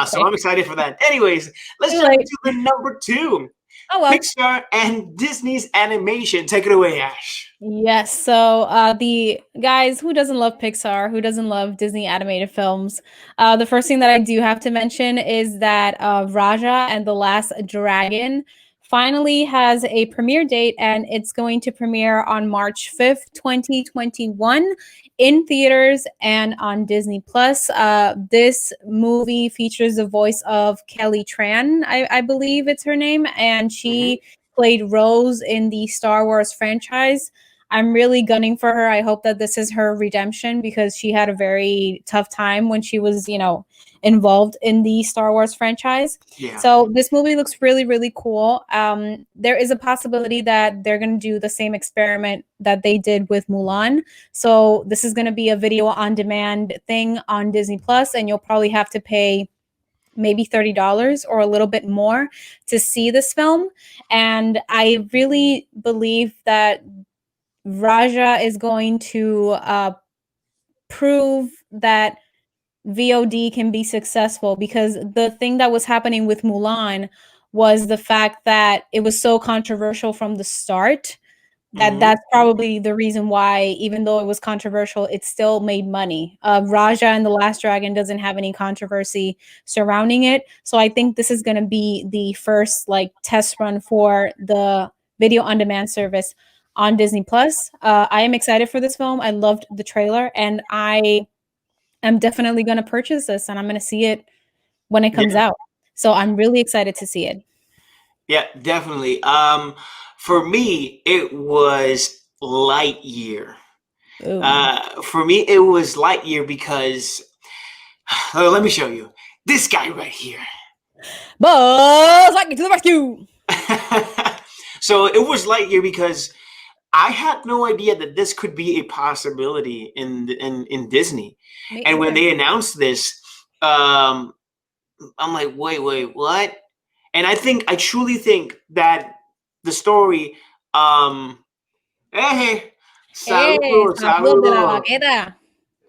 So I'm excited for that. Anyways, let's jump into the number 2. Oh, well. Pixar and Disney's animation. Take it away, Ash. Yes. So the guys, who doesn't love Pixar? Who doesn't love Disney animated films? The first thing that I do have to mention is that Raja and the Last Dragon finally has a premiere date, and it's going to premiere on March 5th, 2021 in theaters and on Disney Plus. This movie features the voice of Kelly Tran, I believe it's her name, and she played Rose in the Star Wars franchise. I'm really gunning for her. I hope that this is her redemption, because she had a very tough time when she was, involved in the Star Wars franchise. Yeah. So this movie looks really, really cool. There is a possibility that they're going to do the same experiment that they did with Mulan. So this is going to be a video on demand thing on Disney Plus, and you'll probably have to pay maybe $30 or a little bit more to see this film. And I really believe that Raja is going to prove that VOD can be successful, because the thing that was happening with Mulan was the fact that it was so controversial from the start that that's probably the reason why, even though it was controversial, it still made money. Raja and the Last Dragon doesn't have any controversy surrounding it. So I think this is going to be the first test run for the video on demand service on Disney Plus. I am excited for this film. I loved the trailer, and I am definitely going to purchase this, and I'm going to see it when it comes out. So I'm really excited to see it. Yeah, definitely. For me, it was Lightyear. For me, it was Lightyear because, let me show you. This guy right here. Buzz Lightyear to the rescue! So it was Lightyear because I had no idea that this could be a possibility in Disney. And when they announced this, I'm like, wait, what? And I truly think that the story, saludos de la vaqueta.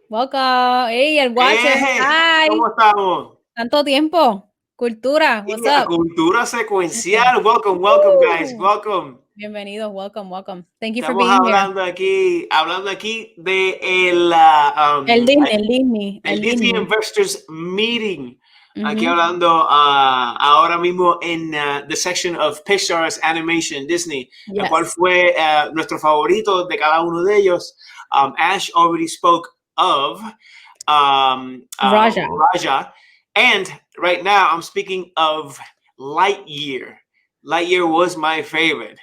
Welcome. Hey, el Watcher. Hi. ¿Cómo estamos? Tanto tiempo. Cultura. What's up? Cultura secuencial. Welcome, guys. Welcome. Bienvenidos. Welcome. Thank you for being here. Hablando aquí de el Disney Investors Meeting. Aquí hablando ahora mismo en the section of Pixar's Animation Disney, el cual fue nuestro favorito de cada uno de ellos. Ash already spoke of Raja. And right now I'm speaking of Lightyear. Lightyear was my favorite.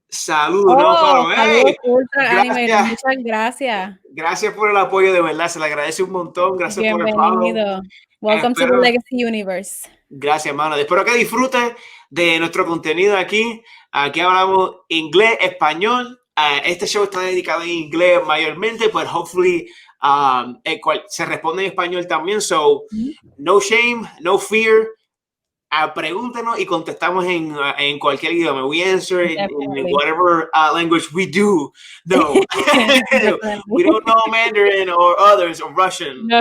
Saludos, hey, muchas gracias. Gracias por el apoyo, de verdad, se le agradece un montón. Gracias por el follow. Welcome to the Legacy Universe. Gracias, hermano. Espero que disfruten de nuestro contenido aquí. Aquí hablamos inglés, español. Este show está dedicado en inglés mayormente, pero hopefully se responde en español también. So, no shame, no fear. Pregúntenos y contestamos en cualquier idioma. We answer in whatever language we do. No, we don't know Mandarin or others or Russian. No.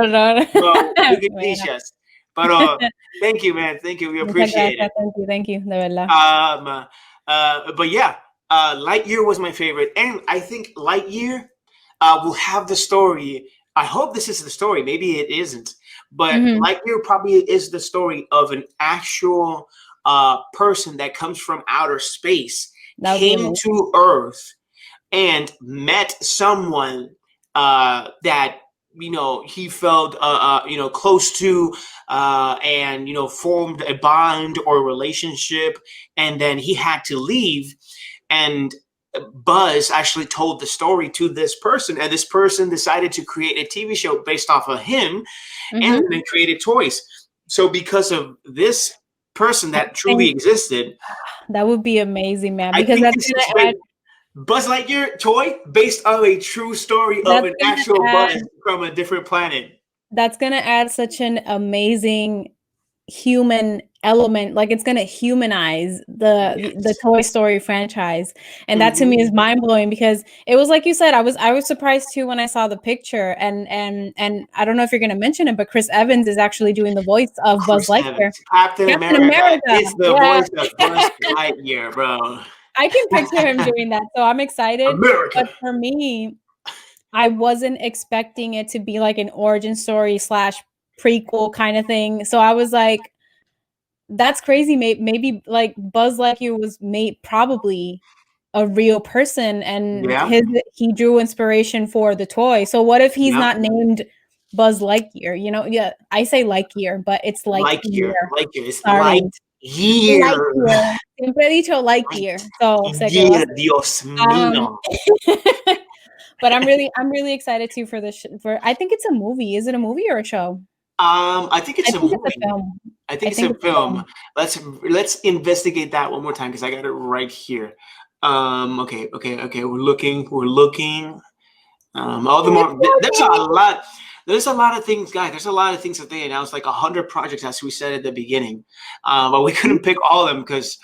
So you can teach us. But thank you, man. Thank you. We appreciate it. Thank you. De verdad. But yeah, Lightyear was my favorite, and I think Lightyear will have the story. I hope this is the story. Maybe it isn't. But Lightyear probably is the story of an actual person that comes from outer space, came to Earth, and met someone that he felt close to, and formed a bond or relationship, and then he had to leave, and Buzz actually told the story to this person, and this person decided to create a TV show based off of him, and then created toys. So because of this person that truly existed, that would be amazing, man. I Because think that's gonna add Buzz Lightyear toy based on a true story of an actual Buzz from a different planet. That's gonna add such an amazing human element. Like, it's gonna humanize the Toy Story franchise, and that to me is mind blowing, because it was like you said. I was surprised too when I saw the picture, and I don't know if you're gonna mention it, but Chris Evans is actually doing the voice of Buzz Lightyear. Captain America is the voice of Buzz Lightyear, bro. I can picture him doing that, so I'm excited. America. But for me, I wasn't expecting it to be like an origin story / prequel kind of thing. So I was like, that's crazy. Maybe like Buzz Lightyear was probably a real person, and he drew inspiration for the toy. So what if he's not named Buzz Lightyear? Yeah, I say Lightyear, but it's Lightyear. Lightyear. It's Lightyear. Siempre he dicho Lightyear. So Dios mío. But I'm really excited too for this. I think it's a movie. Is it a movie or a show? I think it's a movie. It's a film. I think it's a film. Let's investigate that one more time, because I got it right here. Okay. We're looking. All the more. There's a lot of things, guys. There's a lot of things that they announced, like 100 projects, as we said at the beginning. But we couldn't pick all of them because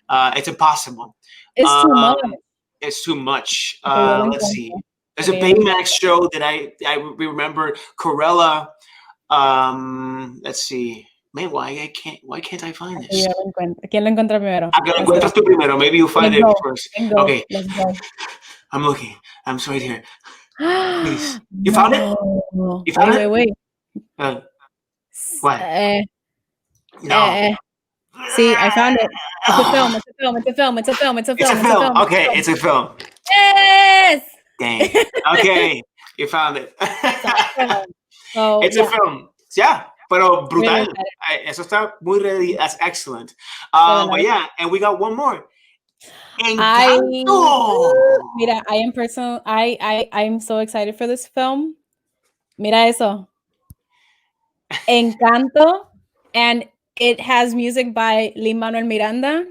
it's impossible. It's too much. It's too much. Let's see. There's a Baymax show that I remember. Corella. Let's see. Man, why can't I find this? ¿Quién lo encuentra primero? Lo encuentras tú primero. Maybe you'll find it first. Okay. Let's go. I'm looking. I'm right here. Please. You found it? You found it? Wait. What? No. See, I found it. It's a film. Okay, it's a film. Yes! Dang. Okay, you found it. It's a film. Yeah, pero brutal. Eso está muy ready. That's excellent. But yeah, and we got one more. Encanto. Mira, I'm so excited for this film. Mira eso. Encanto, and it has music by Lin-Manuel Miranda,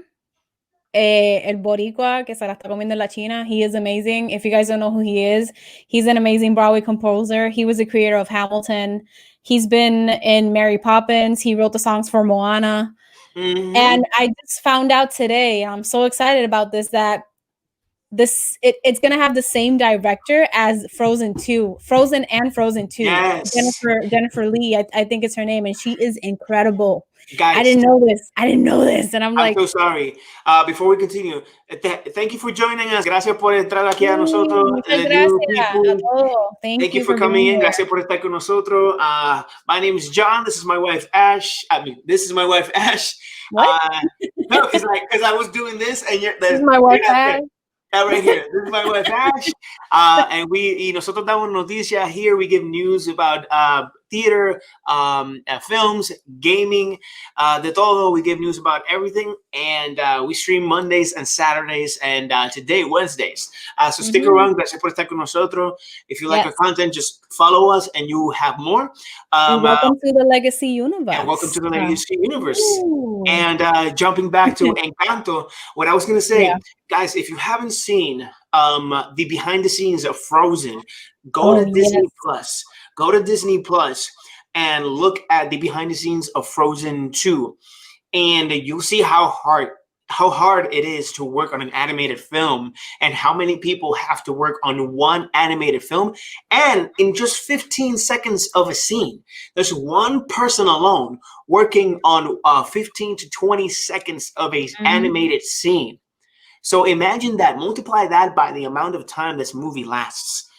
el boricua que se la está comiendo en la China. He is amazing. If you guys don't know who he is, he's an amazing Broadway composer. He was the creator of Hamilton. He's been in Mary Poppins. He wrote the songs for Moana. And I just found out today, I'm so excited about this, that it's going to have the same director as Frozen and Frozen 2. Yes. Jennifer Lee, I think it's her name, and she is incredible. Guys, I didn't know this, and I'm so sorry. Before we continue, thank you for joining us. Gracias por entrar aquí a nosotros. Thank you for coming in. Gracias por estar con nosotros. My name is John. This is my wife Ash. This is my wife Ash. No, because I was doing this, and this is my wife Ash. Right here. This is my wife Ash. And nosotros damos noticias here. We give news about theater, films, gaming, de todo. We give news about everything. And we stream Mondays and Saturdays, and today, Wednesdays. So stick around. Gracias por estar con nosotros. If you like our content, just follow us and you have more. Welcome to the Legacy Universe. And welcome to the Legacy Universe. Ooh. And jumping back to Encanto, what I was going to say, guys, if you haven't seen the behind the scenes of Frozen, go to Disney Plus. Go to Disney Plus and look at the behind the scenes of Frozen 2, and you'll see how hard it is to work on an animated film, and how many people have to work on one animated film. And in just 15 seconds of a scene, there's one person alone working on 15 to 20 seconds of an animated scene. So imagine that, multiply that by the amount of time this movie lasts.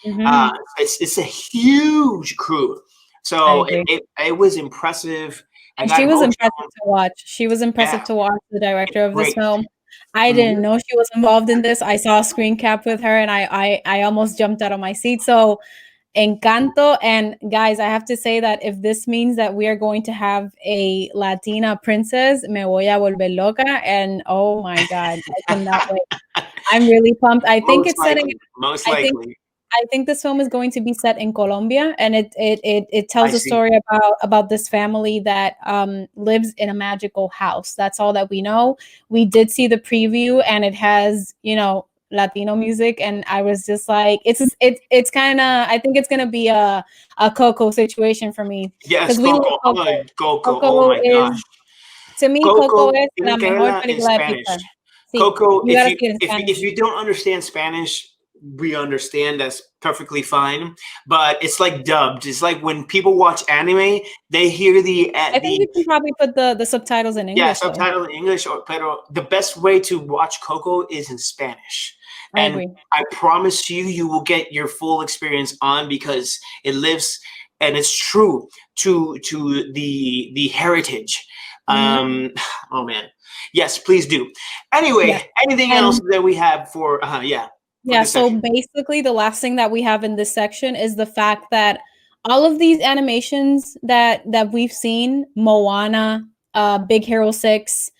It's a huge crew. So it was impressive. And she was impressive to watch. She was impressive to watch, the director of this film. I didn't Mhm. know she was involved in this. I saw a screen cap with her, and I almost jumped out of my seat. So Encanto. And guys, I have to say that if this means that we are going to have a Latina princess, me voy a volver loca. And oh my God, I cannot wait. I'm really pumped. I think Most it's setting. likely. Most I think likely. I think this film is going to be set in Colombia, and it I tells a see. story about this family that lives in a magical house. That's all that we know. We did see the preview, and it has Latino music, and I was just like, it's kind of, I think it's gonna be a Coco situation for me Yes, because we love Coco. Coco. Oh, Coco. Oh Coco my is, gosh. to me, Coco Coco, es la tienen que mejor verla en película de Spanish. Pixar. Sí, Coco, you gotta see it in if Spanish. you don't understand Spanish, we understand, that's perfectly fine. But it's like dubbed. It's like when people watch anime, they hear I think you can probably put the subtitles in yeah, English though. subtitle in English, or pero the best way to watch Coco is in Spanish. I And agree. I promise you, you will get your full experience on, because it lives and it's true to the heritage. Mhm. Oh man, yes, please do. Yeah. Anyway, anything else And that we have for yeah, for yeah, this so section? basically the last thing that we have in this section is the fact that all of these animations that we've seen, Moana, Big Hero 6,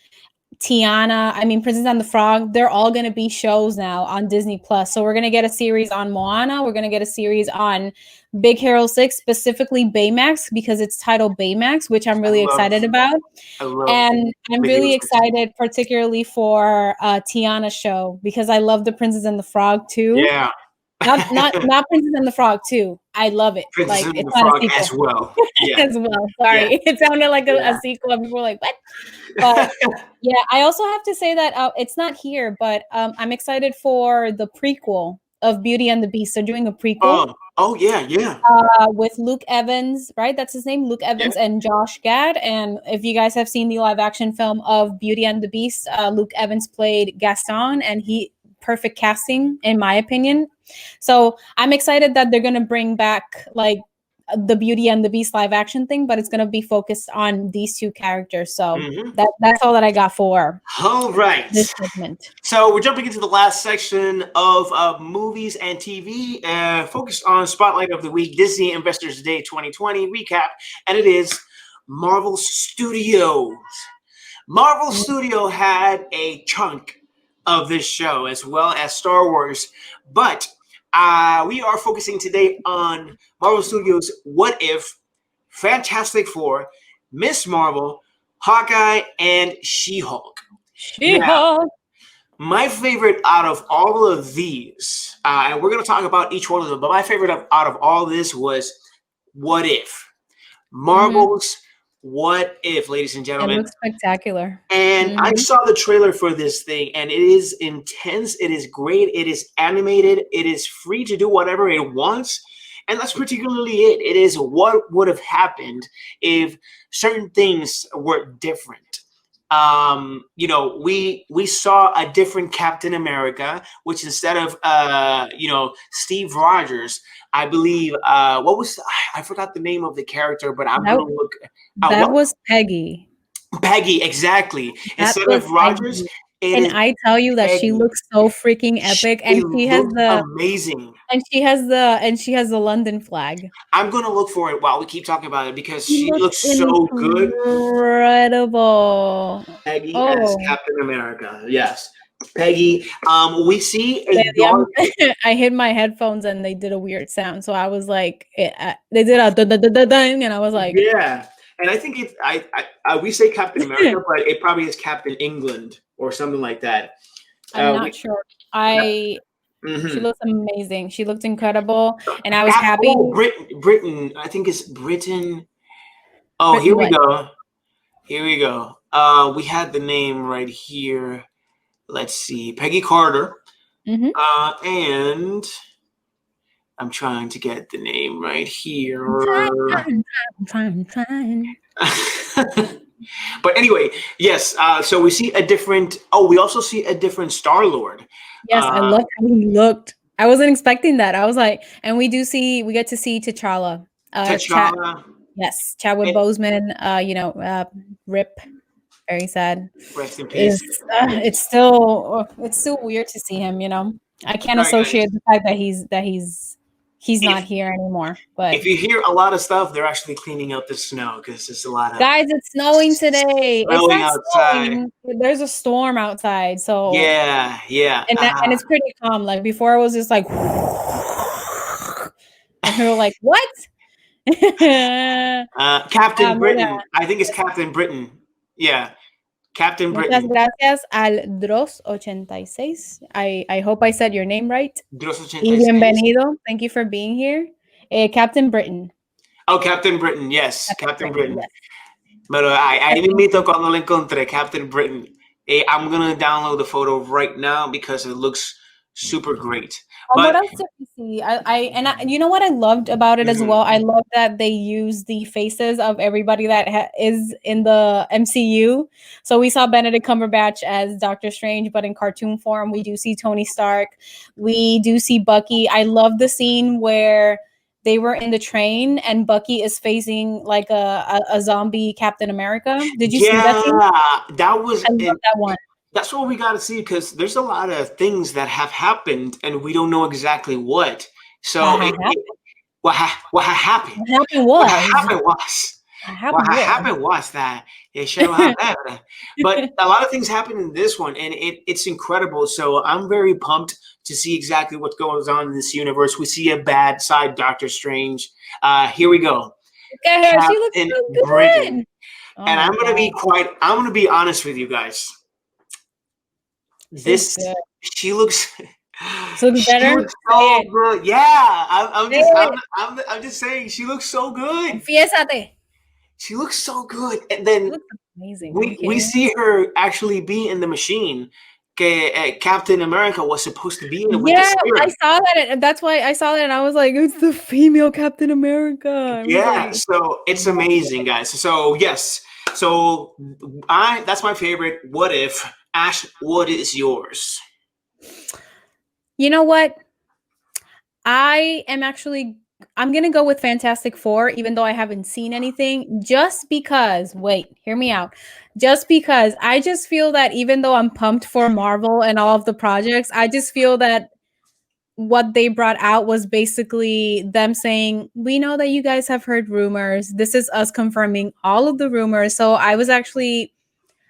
Tiana, I mean Princess and the Frog, they're all going to be shows now on Disney Plus. So we're going to get a series on Moana, we're going to get a series on Big Hero 6, specifically Baymax because it's titled Baymax, which I'm I really love excited about. I love And I'm the really heroes. excited, particularly for Tiana's show because I love the Princess and the Frog too. Yeah. Not Princess and the Frog too. I love it. Princess Like and it's the not a Frog as sequel well. Yeah. as well. Yeah. Sorry, it sounded like a Yeah. sequel, and people were like, "What?" But yeah, I also have to say that it's not here, but I'm excited for the prequel of Beauty and the Beast. They're doing a prequel Oh yeah, yeah. with Luke Evans, right? That's his name, Luke Yeah. Evans and Josh Gad. And if you guys have seen the live action film of Beauty and the Beast, Luke Evans played Gaston, and he perfect casting in my opinion. So I'm excited that they're gonna bring back like the Beauty and the Beast live action thing, but it's gonna be focused on these two characters. So Mhm. that's all that I got for All right. this segment. So we're jumping into the last section of movies and TV, focused on Spotlight of the Week, Disney Investors Day 2020 recap, and it is Marvel Studios. Marvel Studio had a chunk of this show, as well as Star Wars, but we are focusing today on Marvel Studios' What If, Fantastic Four, Miss Marvel, Hawkeye, and She-Hulk. Now, She-Hulk. my favorite out of all of these, and we're going to talk about each one of them, but my favorite out of all this was What If. Marvel's What If, ladies and It gentlemen. looks spectacular. And I saw the trailer for this thing, and it is intense. It is great. It is animated. It is free to do whatever it wants. And that's particularly it. It is what would have happened if certain things were different. We saw a different Captain America, which instead of Steve Rogers, I believe what was I forgot the name of the character, but I'm gonna look. That What? was Peggy. Peggy, exactly. That Instead was of Rogers, Peggy. it And is I tell you that she Peggy. looks so freaking epic, and She she has looked the amazing. London flag. I'm gonna look for it while we keep talking about it because She she looks looks so good. incredible. Peggy as Oh, Captain America. Yes, Peggy. We see a baby, dark. I hit my headphones and they did a weird sound, so I was like, they did a ding, and I was like, Yeah, and I think it's we say Captain America, but it probably is Captain England or something like that. I'm We, not sure. She mhm. looks amazing. She looked incredible, and I was happy. Britain. I think it's Britain. Oh, here Written we what? go. Here we go. We had the name right here. Let's see, Peggy Carter. Mm-hmm. And I'm trying to get the name right here. Trying. But anyway, yes. So we see a different. Oh, we also see a different Star Lord. Yes, I loved how he looked. I wasn't expecting that. I was like, and we get to see T'Challa. T'Challa. Yes, Chadwick And Boseman. Rip. Very sad. Rest in peace. It's still weird to see him. I can't Sorry, guys. associate the fact that he's not If here anymore. But if you hear a lot of stuff, they're actually cleaning out the snow because there's a lot of guys, it's snowing today. It's snowing not outside. snowing. There's a storm outside. So Yeah, yeah. and it's pretty calm. Like before, it was just like, and we were like, what? Captain Mira, Britain. I think it's Captain Britain. Yeah, Captain muchas Britain. gracias al Dross86. I hope I said your name right. Dos Y 86. bienvenido. Thank you for being here. Captain Britain. Oh, Captain Britain. Yes, Captain Britain. Yes. Pero ahí mismito cuando lo encontré, Captain Britain. I'm gonna download the photo right now because it looks super great. What But else did we see? You know what I loved about it as well? I love that they use the faces of everybody that is in the MCU. So we saw Benedict Cumberbatch as Doctor Strange, but in cartoon form. We do see Tony Stark. We do see Bucky. I love the scene where they were in the train and Bucky is facing like a zombie Captain America. Did you see that scene? That was I love that one. That's what we got to see because there's a lot of things that have happened and we don't know exactly what. So what happened? What happened was that it should have happened. But a lot of things happened in this one, and it's incredible. So I'm very pumped to see exactly what goes on in this universe. We see a bad side Doctor Strange. Here we go. Look at her. She looks so good. Britain. And I'm gonna be honest with you guys. She looks better. Looks so good. Yeah, I'm just saying she looks so good. Confiésate. She looks so good, and then amazing. We see her actually be in the machine. Captain America was supposed to be in it with the spirit. I saw that. That's why I saw that, and I was like, "It's the female Captain America." Yeah, so it's amazing, guys. So yes, so that's my favorite. What if? Ash, what is yours? You know what? I'm going to go with Fantastic Four, even though I haven't seen anything, just because, wait, hear me out. Just because I just feel that even though I'm pumped for Marvel and all of the projects, I just feel that what they brought out was basically them saying, we know that you guys have heard rumors. This is us confirming all of the rumors. So I was actually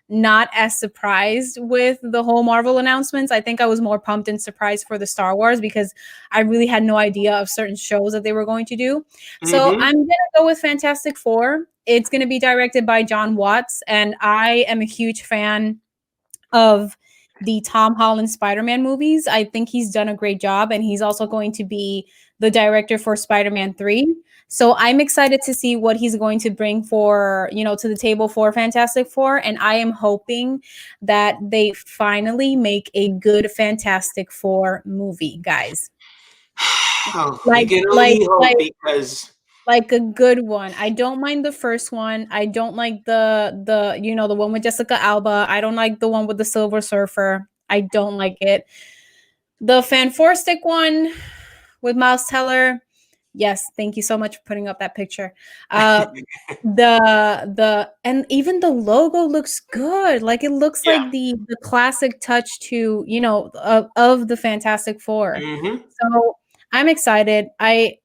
not as surprised with the whole Marvel announcements. I think I was more pumped and surprised for the Star Wars because I really had no idea of certain shows that they were going to do. So I'm going to go with Fantastic Four. It's going to be directed by John Watts, and I am a huge fan of the Tom Holland Spider-Man movies. I think he's done a great job, and he's also going to be the director for Spider-Man 3. So I'm excited to see what he's going to bring to the table for Fantastic Four. And I am hoping that they finally make a good Fantastic Four movie, guys. Like a good one. I don't mind the first one. I don't like the one with Jessica Alba. I don't like the one with the Silver Surfer. I don't like it. The Fantastic one with Miles Teller. Yes, thank you so much for putting up that picture. And even the logo looks good. Like it looks like the classic touch to of the Fantastic Four. So I'm excited. I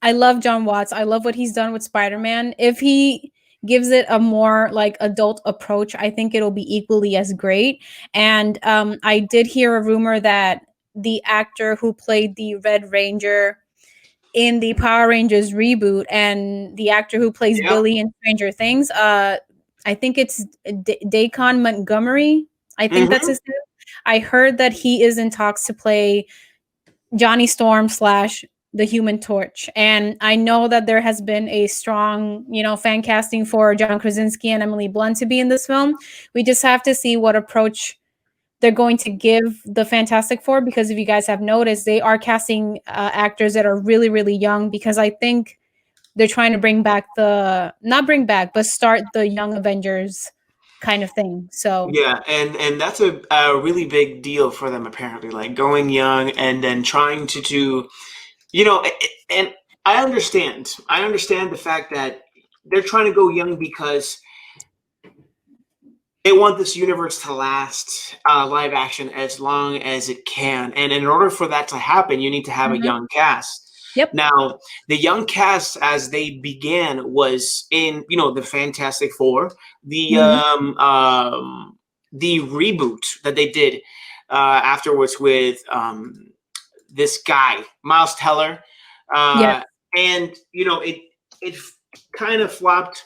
love John Watts. I love what he's done with Spider-Man. If he gives it a more like adult approach, I think it'll be equally as great. And I did hear a rumor that the actor who played the Red Ranger in the Power Rangers reboot and the actor who plays Billy in Stranger Things, I think it's Dacon Montgomery. I think that's his name. I heard that he is in talks to play Johnny Storm / the Human Torch. And I know that there has been a strong, fan casting for John Krasinski and Emily Blunt to be in this film. We just have to see what approach they're going to give the Fantastic Four, because if you guys have noticed, they are casting actors that are really, really young, because I think they're trying to start the Young Avengers kind of thing. So yeah, and that's a really big deal for them, apparently, like going young and then trying to do, and I understand the fact that they're trying to go young because they want this universe to last, live action, as long as it can. And in order for that to happen, you need to have a Mhm. young cast. Yep. Now, the young cast as they began was in, the Fantastic Four, the Mhm. the reboot that they did afterwards with this guy, Miles Teller, Yes. and it kind of flopped.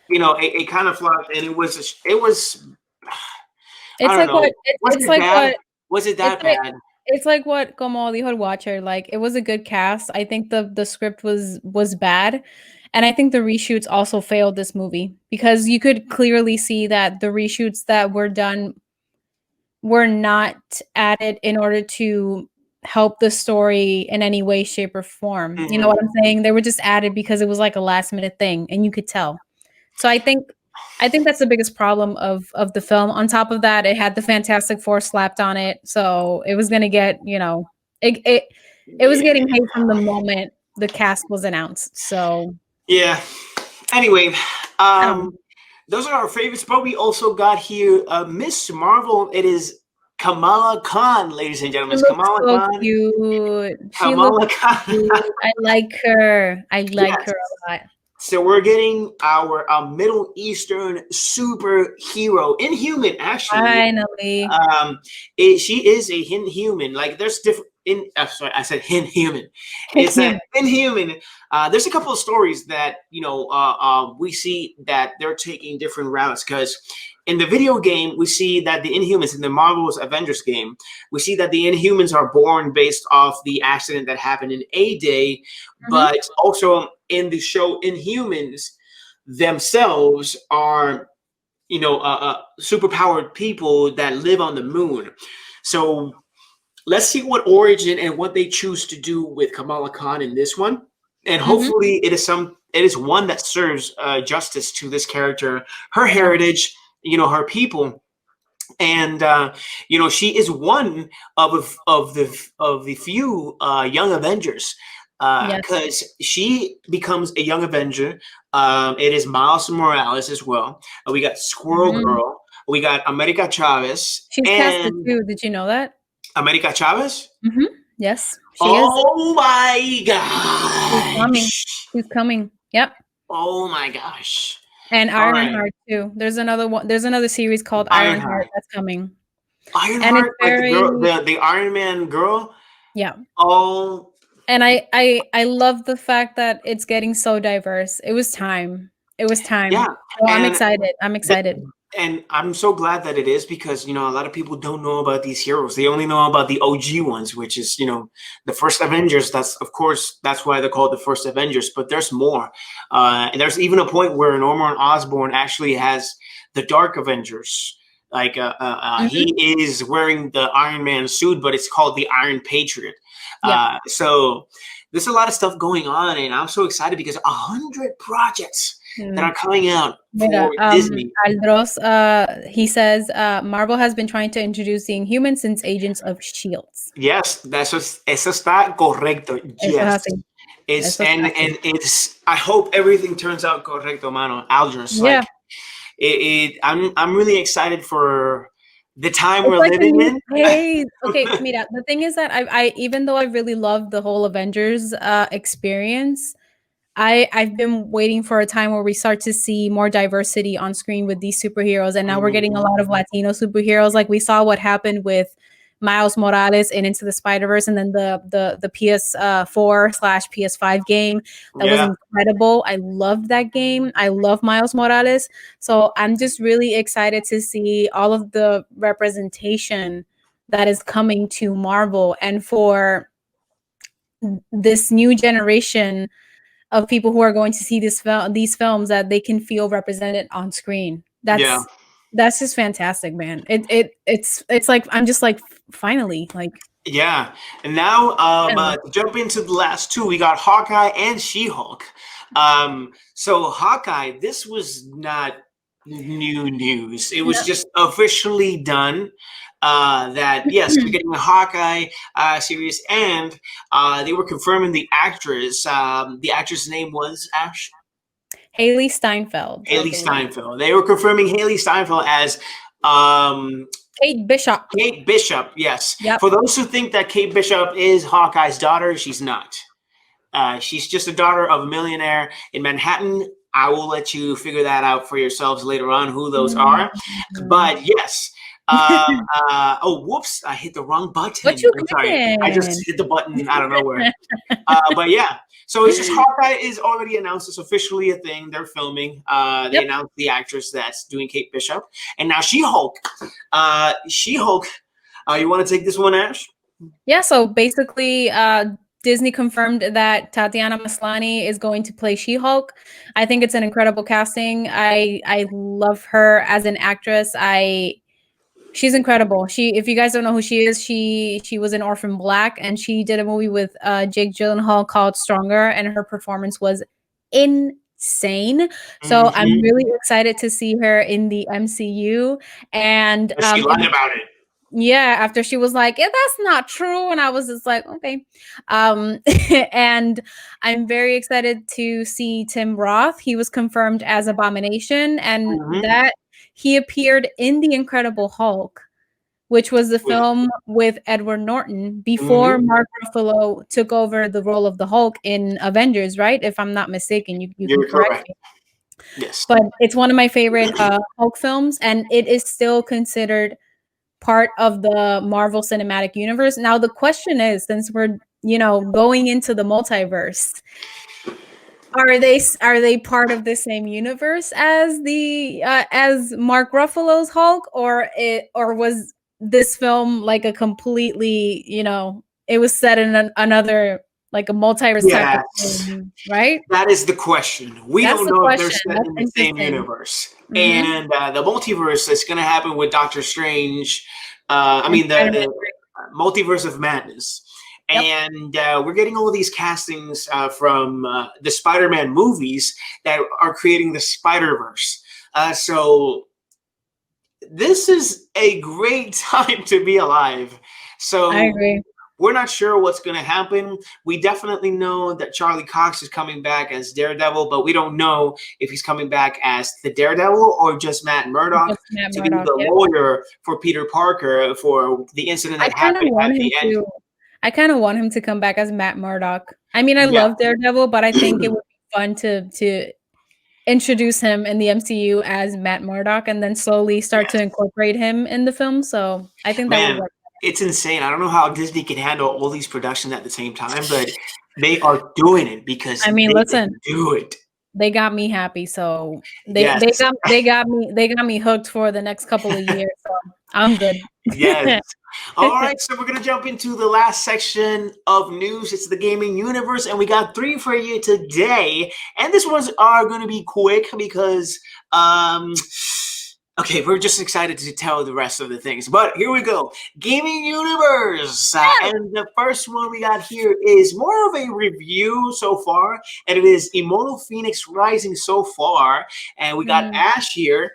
It kind of flopped, and it was I It's don't like what know. Was it's it like bad? what Was it it's that like bad? it's like what como dijo el Watcher, like, it was a good cast. I think the script was bad, and I think the reshoots also failed this movie because you could clearly see that the reshoots that were done were not added in order to help the story in any way, shape, or form. You know Mhm. what I'm saying? They were just added because it was like a last minute thing, and you could tell. So I think that's the biggest problem of the film. On top of that, it had the Fantastic Four slapped on it, so it was gonna get, it was Yeah. getting hate from the moment the cast was announced. So Yeah. Anyway, I don't know. um, those are our favorites, but we also got here Miss Marvel. It is Kamala Khan, ladies and gentlemen. She It's looks Kamala so Khan. cute. She looks Kamala Khan. cute. I like her. I like Yes. her a lot. So we're getting our Middle Eastern superhero, Inhuman, actually. Finally. Um, she is a Inhuman. Like there's different. Sorry, I said Inhuman. It's a Inhuman. There's a couple of stories that we see that they're taking different routes because in the video game we see that the Inhumans in the Marvel's Avengers game we see that the Inhumans are born based off the accident that happened in A-Day, Mhm. but also in the show Inhumans themselves are superpowered people that live on the moon. So let's see what origin and what they choose to do with Kamala Khan in this one, and Mhm. hopefully it is one that serves justice to this character, her Yeah. heritage, her people, and she is one of the few young Avengers Yes. because she becomes a young Avenger. It is Miles Morales as well. We got Squirrel Mhm. Girl. We got America Chavez She's casted and too. Did you know that? America Chavez. Mhm. Yes, she is. Oh my She's coming. gosh! She's coming. Yep. Oh my gosh! And All right, Ironheart too. There's another one. There's another series called Ironheart Ironheart. that's coming. And it's Ironheart, like the girl, very the Iron Man girl. yeah. Oh, And I love the fact that it's getting so diverse. It was time. It was yeah, time. So I'm and excited. I'm th- excited. and I'm so glad that it is because a lot of people don't know about these heroes. They only know about the OG ones, which is the first Avengers. That's of course that's why they're called the first Avengers. But there's more, and there's even a point where Norman Osborn actually has the Dark Avengers. Like Mhm. he is wearing the Iron Man suit, but it's called the Iron Patriot. Yep. So there's a lot of stuff going on, and I'm so excited because 100 projects that Mm. are coming out Mira, for Disney. Aldros, he says, Marvel has been trying to introduce the Inhumans since Agents of Shields. Yes, eso está correcto. Eso es Yes, así. it's Eso es así. and it's. I hope everything turns out correcto, mano. Aldous, Yeah. like I'm really excited for the time It's we're like a living new in. phase. Okay, mira, the thing is that I even though I really love the whole Avengers experience, I've been waiting for a time where we start to see more diversity on screen with these superheroes, and now we're getting a lot of Mhm. Latino superheroes. Like we saw what happened with Miles Morales in Into the Spider-Verse, and then the PS4/PS5 game that was Yeah, incredible. I loved that game. I love Miles Morales. So I'm just really excited to see all of the representation that is coming to Marvel and for this new generation of people who are going to see these films that they can feel represented on screen. yeah, That's just fantastic, man. It's like I'm just like finally like yeah. And now, I don't know. to jump into the last two, we got Hawkeye and She-Hulk. So Hawkeye, this was not new news. It was No. just officially done. That yes, we're getting a Hawkeye series, and they were confirming the actress. The actress' name was Ash. Haley Steinfeld. Haley Steinfeld. They were confirming Haley Steinfeld as Kate Bishop. Kate Bishop, yes. Yep. For those who think that Kate Bishop is Hawkeye's daughter, she's not. She's just a daughter of a millionaire in Manhattan. I will let you figure that out for yourselves later on, who those are. But yes. Oh, whoops. I hit the wrong button. What you I'm sorry. I just hit the button out of nowhere. But yeah. So it's just Hawkeye is already announced. It's officially a thing. They're filming. They announced the actress that's doing Kate Bishop. And now She-Hulk. She-Hulk. You want to take this one, Ash? Yeah, so basically Disney confirmed that Tatiana Maslany is going to play She-Hulk. I think it's an incredible casting. I love her as an actress. She's incredible. If you guys don't know who she is, she was in Orphan Black, and she did a movie with Jake Gyllenhaal called Stronger, and her performance was insane. So I'm really excited to see her in the MCU. And she lied about it. Yeah, after she was like, yeah, that's not true. And I was just like, okay. And I'm very excited to see Tim Roth. He was confirmed as Abomination, and that he appeared in The Incredible Hulk, which was the film with Edward Norton before Mark Ruffalo took over the role of the Hulk in Avengers, right? If I'm not mistaken, you can correct me. Yes. But it's one of my favorite Hulk films, and it is still considered part of the Marvel Cinematic Universe. Now the question is, since we're going into the multiverse, are they part of the same universe as the as Mark Ruffalo's Hulk, or was this film like a completely it was set in another like a multiverse type of thing, right? That is the question. We don't know if they're set in the same universe. And the multiverse is going to happen with Doctor Strange. The Multiverse of Madness. And we're getting all of these castings from the Spider-Man movies that are creating the Spider-Verse. So this is a great time to be alive. So I agree. We're not sure what's going to happen. We definitely know that Charlie Cox is coming back as Daredevil, but we don't know if he's coming back as the Daredevil or just Matt Murdock to be the lawyer for Peter Parker for the incident that happened at the end. I kind of want him to come back as Matt Murdock. I mean, I love Daredevil, but I think it would be fun to introduce him in the MCU as Matt Murdock and then slowly start to incorporate him in the film. So I think that would work. It's insane. I don't know how Disney can handle all these productions at the same time, but they are doing it because they can do it. They got me happy, so they got me hooked for the next couple of years. So I'm good. Yes. All right, so we're gonna jump into the last section of news. It's the gaming universe, and we got 3 for you today. And these ones are gonna be quick because okay, we're just excited to tell the rest of the things. But here we go. Gaming Universe. And the first one we got here is more of a review so far. And it is Immortal Phoenix Rising so far. And we got Ash here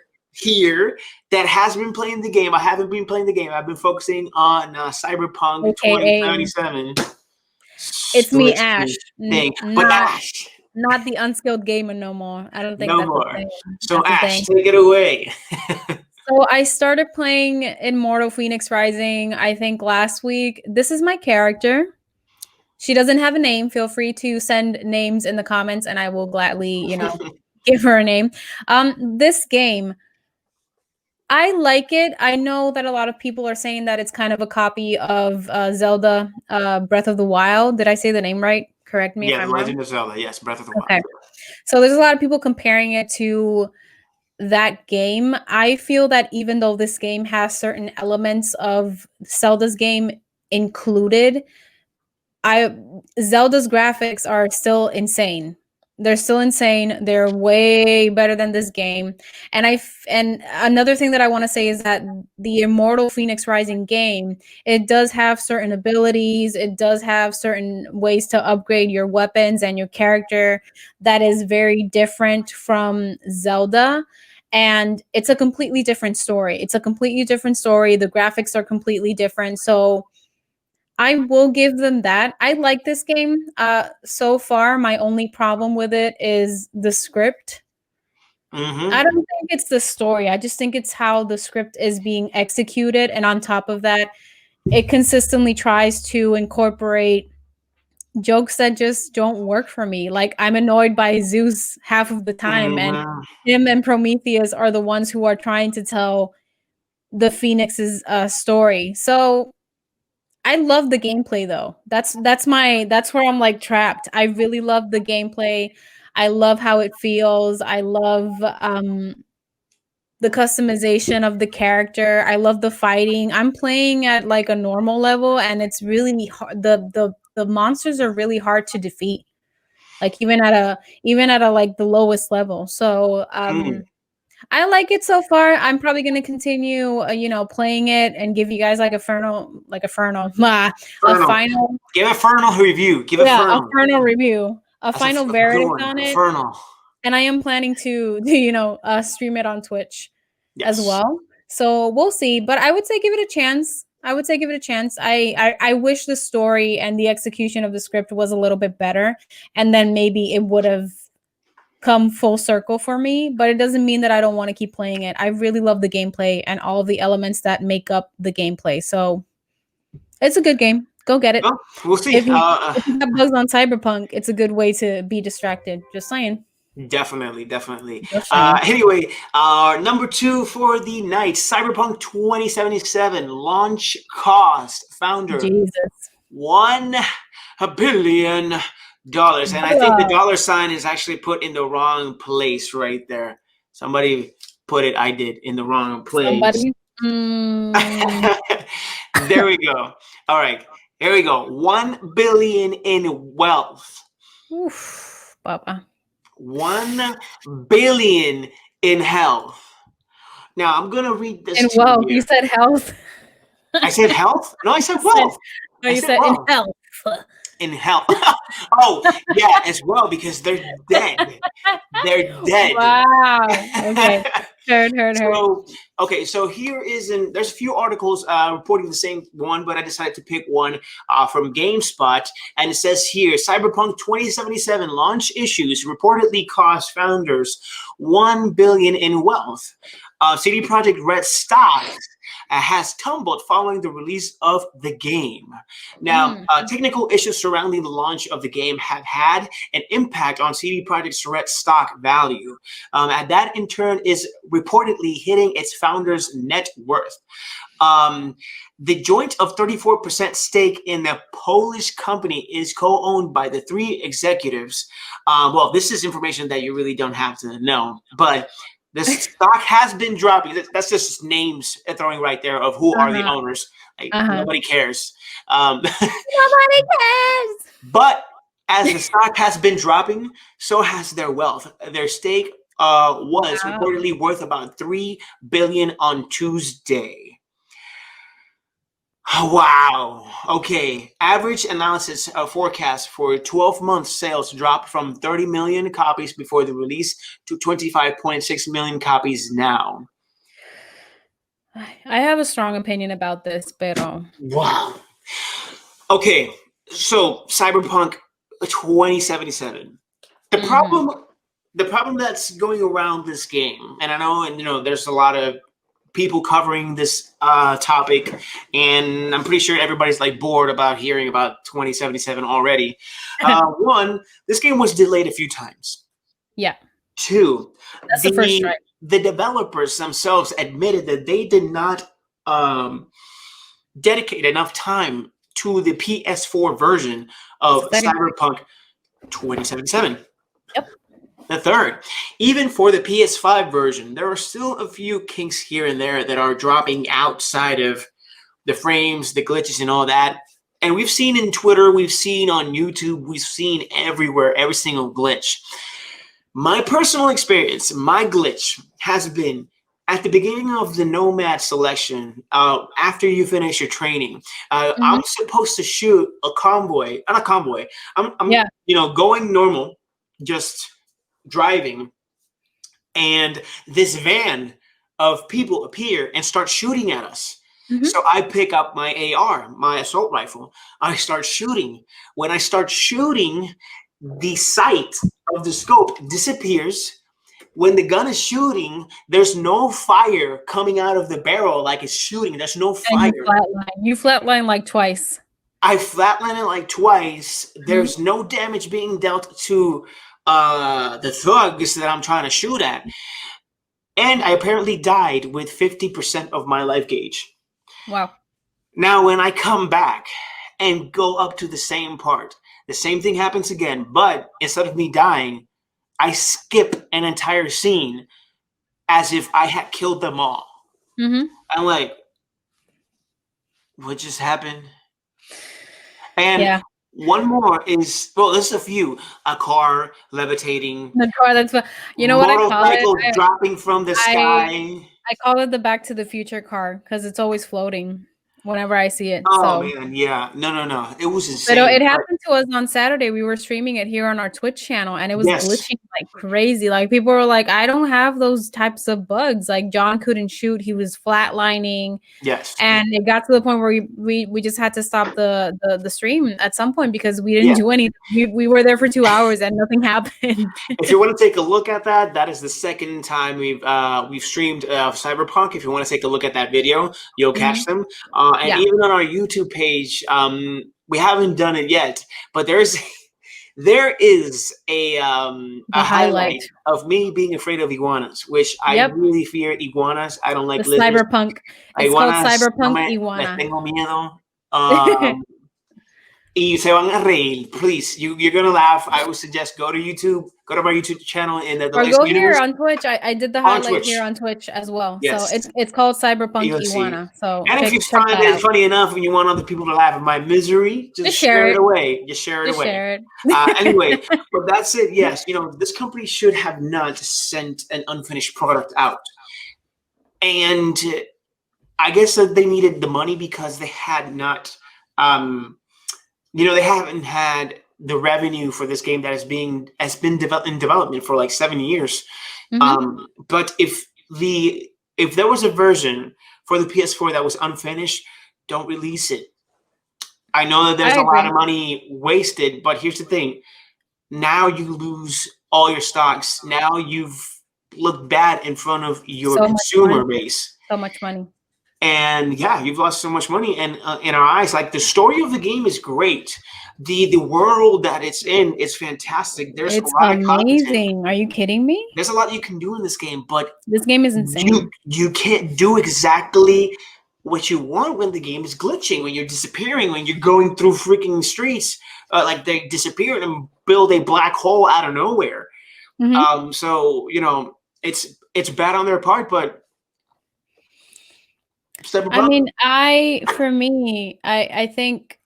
that has been playing the game. I haven't been playing the game. I've been focusing on Cyberpunk 2077. It's me, Ash. But Ash. Not the unskilled gamer no more. I don't think no more. So Ash, take it away. So I started playing Immortal Phoenix Rising, I think last week. This is my character. She doesn't have a name. Feel free to send names in the comments and I will gladly, give her a name. This game, I like it. I know that a lot of people are saying that it's kind of a copy of Zelda Breath of the Wild. Did I say the name right? Correct me if I'm wrong. Legend of Zelda. Yes, Breath of the Wild. So there's a lot of people comparing it to that game. I feel that even though this game has certain elements of Zelda's game included, Zelda's graphics are still insane. They're still insane. They're way better than this game. And another thing that I want to say is that the Immortal Phoenix Rising game, it does have certain abilities. It does have certain ways to upgrade your weapons and your character that is very different from Zelda. And it's a completely different story. The graphics are completely different. So I will give them that. I like this game. So far, my only problem with it is the script. Mm-hmm. I don't think it's the story. I just think it's how the script is being executed. And on top of that, it consistently tries to incorporate jokes that just don't work for me. Like, I'm annoyed by Zeus half of the time, and Mm-hmm. him and Prometheus are the ones who are trying to tell the Phoenix's story. So I love the gameplay though. That's where I'm like trapped. I really love the gameplay. I love how it feels. I love the customization of the character. I love the fighting. I'm playing at like a normal level, and it's really hard. The monsters are really hard to defeat. Like even at a like the lowest level. So I like it so far. I'm probably going to continue, playing it and give you guys like a a Infernal. final, Give a Infernal review. Give a yeah, a Infernal. final review, a That's final a good verdict one. on it. Infernal. And I am planning to stream it on Twitch as Yes. well. So we'll see. But I would say give it a chance. I would say give it a chance. I wish the story and the execution of the script was a little bit better, and then maybe it would have come full circle for me, but it doesn't mean that I don't want to keep playing it. I really love the gameplay and all of the elements that make up the gameplay. So it's a good game. Go get it. Well, we'll see. If you got bugs on Cyberpunk, it's a good way to be distracted. Just saying. Definitely, definitely. Just saying. Anyway, number 2 for the night, Cyberpunk 2077 launch cost founder Jesus. $1 billion. And I think the dollar sign is actually put in the wrong place right there. Somebody put it, I did, in the wrong place. Somebody. There we go. All right, here we go. 1 billion in wealth. Oof, Papa. 1 billion in health. Now I'm gonna read this. In wealth, you said health. I said health? No, I said wealth. No, you said in health. In health. Oh, yeah, as well, because they're dead. They're dead. Wow. Okay. Heard. Okay, so here is there's a few articles reporting the same one, but I decided to pick one from GameSpot, and it says here, Cyberpunk 2077 launch issues reportedly cost founders $1 billion in wealth. CD Projekt Red stock has tumbled following the release of the game. Now, technical issues surrounding the launch of the game have had an impact on CD Projekt's Red stock value, and that in turn is reportedly hitting its founder's net worth. The joint of 34% stake in the Polish company is co-owned by the 3 executives. Well, this is information that you really don't have to know, but the stock has been dropping. That's just names throwing right there of who are the owners. Like, nobody cares. Nobody cares. But as the stock has been dropping, so has their wealth. Their stake was reportedly worth about $3 billion on Tuesday. Wow. Okay. Average analysis forecast for 12 months sales dropped from 30 million copies before the release to 25.6 million copies now. I have a strong opinion about this, pero... Wow. Okay. So Cyberpunk 2077. The problem that's going around this game, and I know, there's a lot of people covering this topic, and I'm pretty sure everybody's like bored about hearing about 2077 already. 1, this game was delayed a few times. Yeah. 2, that's the first strike. The developers themselves admitted that they did not dedicate enough time to the PS4 version of Cyberpunk 2077. Yep. The 3rd, even for the PS5 version, there are still a few kinks here and there that are dropping outside of the frames, the glitches, and all that. And we've seen in Twitter, we've seen on YouTube, we've seen everywhere, every single glitch. My personal experience, my glitch has been at the beginning of the Nomad selection, after you finish your training. I'm supposed to shoot a convoy, not a convoy. I'm going normal, just driving, and this van of people appear and start shooting at us. So I pick up my AR, my assault rifle. I start shooting. When I start shooting, the sight of the scope disappears, when the gun is shooting, there's no fire coming out of the barrel like it's shooting. There's no fire. And you flatline like twice. I flatlined it like twice. There's no damage being dealt to the thugs that I'm trying to shoot at. And I apparently died with 50% of my life gauge. Wow. Now, when I come back and go up to the same part, the same thing happens again. But instead of me dying, I skip an entire scene as if I had killed them all. I'm like, what just happened? And one more is, well, there's a few. A car levitating. The car, that's what, you know what I call it? Motorcycle dropping from the sky. I call it the Back to the Future car because it's always floating whenever I see it. Oh, man, yeah. No. It was insane. But it happened to us on Saturday. We were streaming it here on our Twitch channel, and it was glitching like crazy. Like, people were like, I don't have those types of bugs. Like, John couldn't shoot. He was flatlining. Yes. And it got to the point where we just had to stop the stream at some point because we didn't do anything. We were there for 2 hours and nothing happened. If you want to take a look at that is the second time we've streamed Cyberpunk. If you want to take a look at that video, you'll catch them. And even on our YouTube page, we haven't done it yet, but there is a highlight of me being afraid of iguanas, which I really fear iguanas. I don't like lizards. Cyberpunk. It's called Cyberpunk Iguana. Tengo miedo. Y se van a reír. Please, you're gonna laugh. I would suggest go to YouTube, go to my YouTube channel, and or go here on Twitch. I did the highlight here on Twitch as well. Yes. So it's called Cyberpunk Iguana. So and if you find it funny enough and you want other people to laugh at my misery, just share it away. Just share it away. Share it. Anyway, but that's it. Yes, this company should have not sent an unfinished product out, and I guess that they needed the money because they had not. They haven't had the revenue for this game that has been in development for like 7 years. But if there was a version for the PS4 that was unfinished, don't release it. I know that there's a lot of money wasted, but here's the thing. Now you lose all your stocks. Now you've looked bad in front of your consumer base. So much money. And you've lost so much money. And in our eyes, like, the story of the game is great. The world that it's in is fantastic. There's a lot of amazing. Are you kidding me? There's a lot you can do in this game, but this game is insane. You can't do exactly what you want when the game is glitching, when you're disappearing, when you're going through freaking streets, like they disappear and build a black hole out of nowhere. So it's bad on their part, but. I mean, I think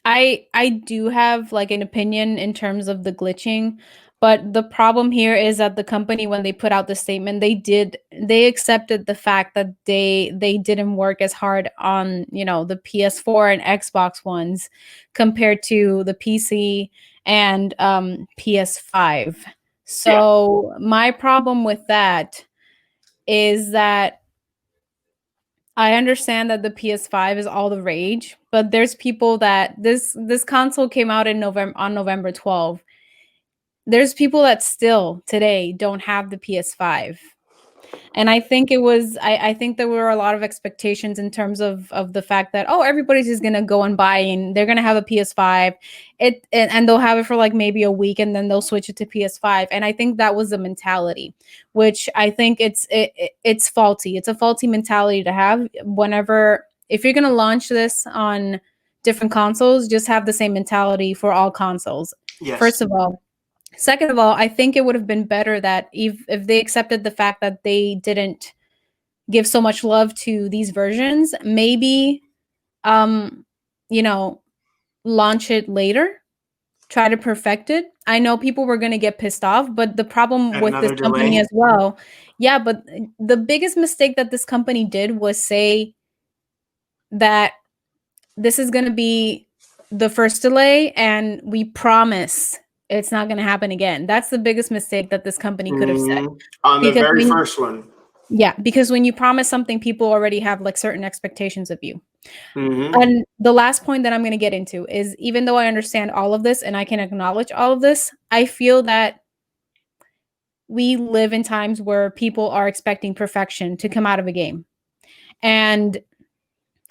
I do have like an opinion in terms of the glitching, but the problem here is that the company, when they put out the statement, they accepted the fact that they didn't work as hard on, the PS4 and Xbox ones compared to the PC and PS5. So my problem with that is that I understand that the PS5 is all the rage, but there's people that this console came out on November 12th. There's people that still today don't have the PS5. And I think I think there were a lot of expectations in terms of the fact that, everybody's just going to go and buy and they're going to have a PS5 and they'll have it for like maybe a week and then they'll switch it to PS5. And I think that was the mentality, which I think it's faulty. It's a faulty mentality to have if you're going to launch this on different consoles, just have the same mentality for all consoles. Yes. First of all. Second of all, I think it would have been better that if they accepted the fact that they didn't give so much love to these versions, maybe, launch it later, try to perfect it. I know people were going to get pissed off, but the problem with this company as well. Yeah, but the biggest mistake that this company did was say that this is going to be the first delay and we promise it's not going to happen again. That's the biggest mistake that this company could have said. On the very first one. Yeah, because when you promise something, people already have like certain expectations of you. And the last point that I'm going to get into is, even though I understand all of this and I can acknowledge all of this, I feel that we live in times where people are expecting perfection to come out of a game. And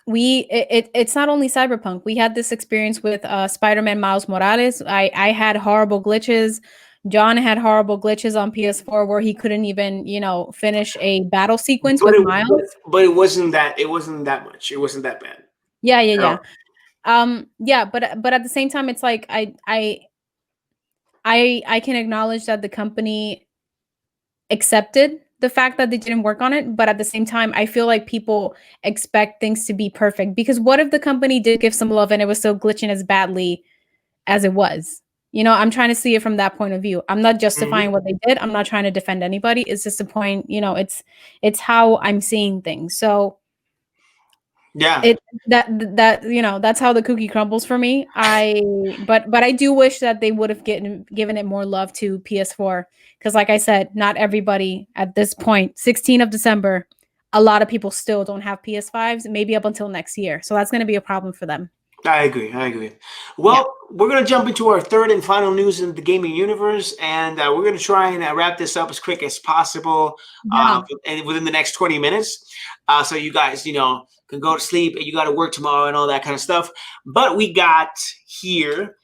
it's not only Cyberpunk. We had this experience with Spider-Man Miles Morales. I had horrible glitches. John had horrible glitches on PS4 where he couldn't even, finish a battle sequence with Miles. But it wasn't that much. It wasn't that bad. Yeah. Yeah, but at the same time, it's like I can acknowledge that the company accepted the fact that they didn't work on it, but at the same time, I feel like people expect things to be perfect, because what if the company did give some love and it was still glitching as badly as it was? I'm trying to see it from that point of view. I'm not justifying what they did. I'm not trying to defend anybody. It's just a point, it's how I'm seeing things. So yeah, that's how the cookie crumbles for me. But I do wish that they would have given it more love to PS4, because like I said, not everybody at this point, 16th of December, a lot of people still don't have PS5s, maybe up until next year. So that's going to be a problem for them. I agree. Well, we're going to jump into our third and final news in the gaming universe, and we're going to try and wrap this up as quick as possible, and within the next 20 minutes. So you guys, can go to sleep, and you got to work tomorrow and all that kind of stuff. But we got here,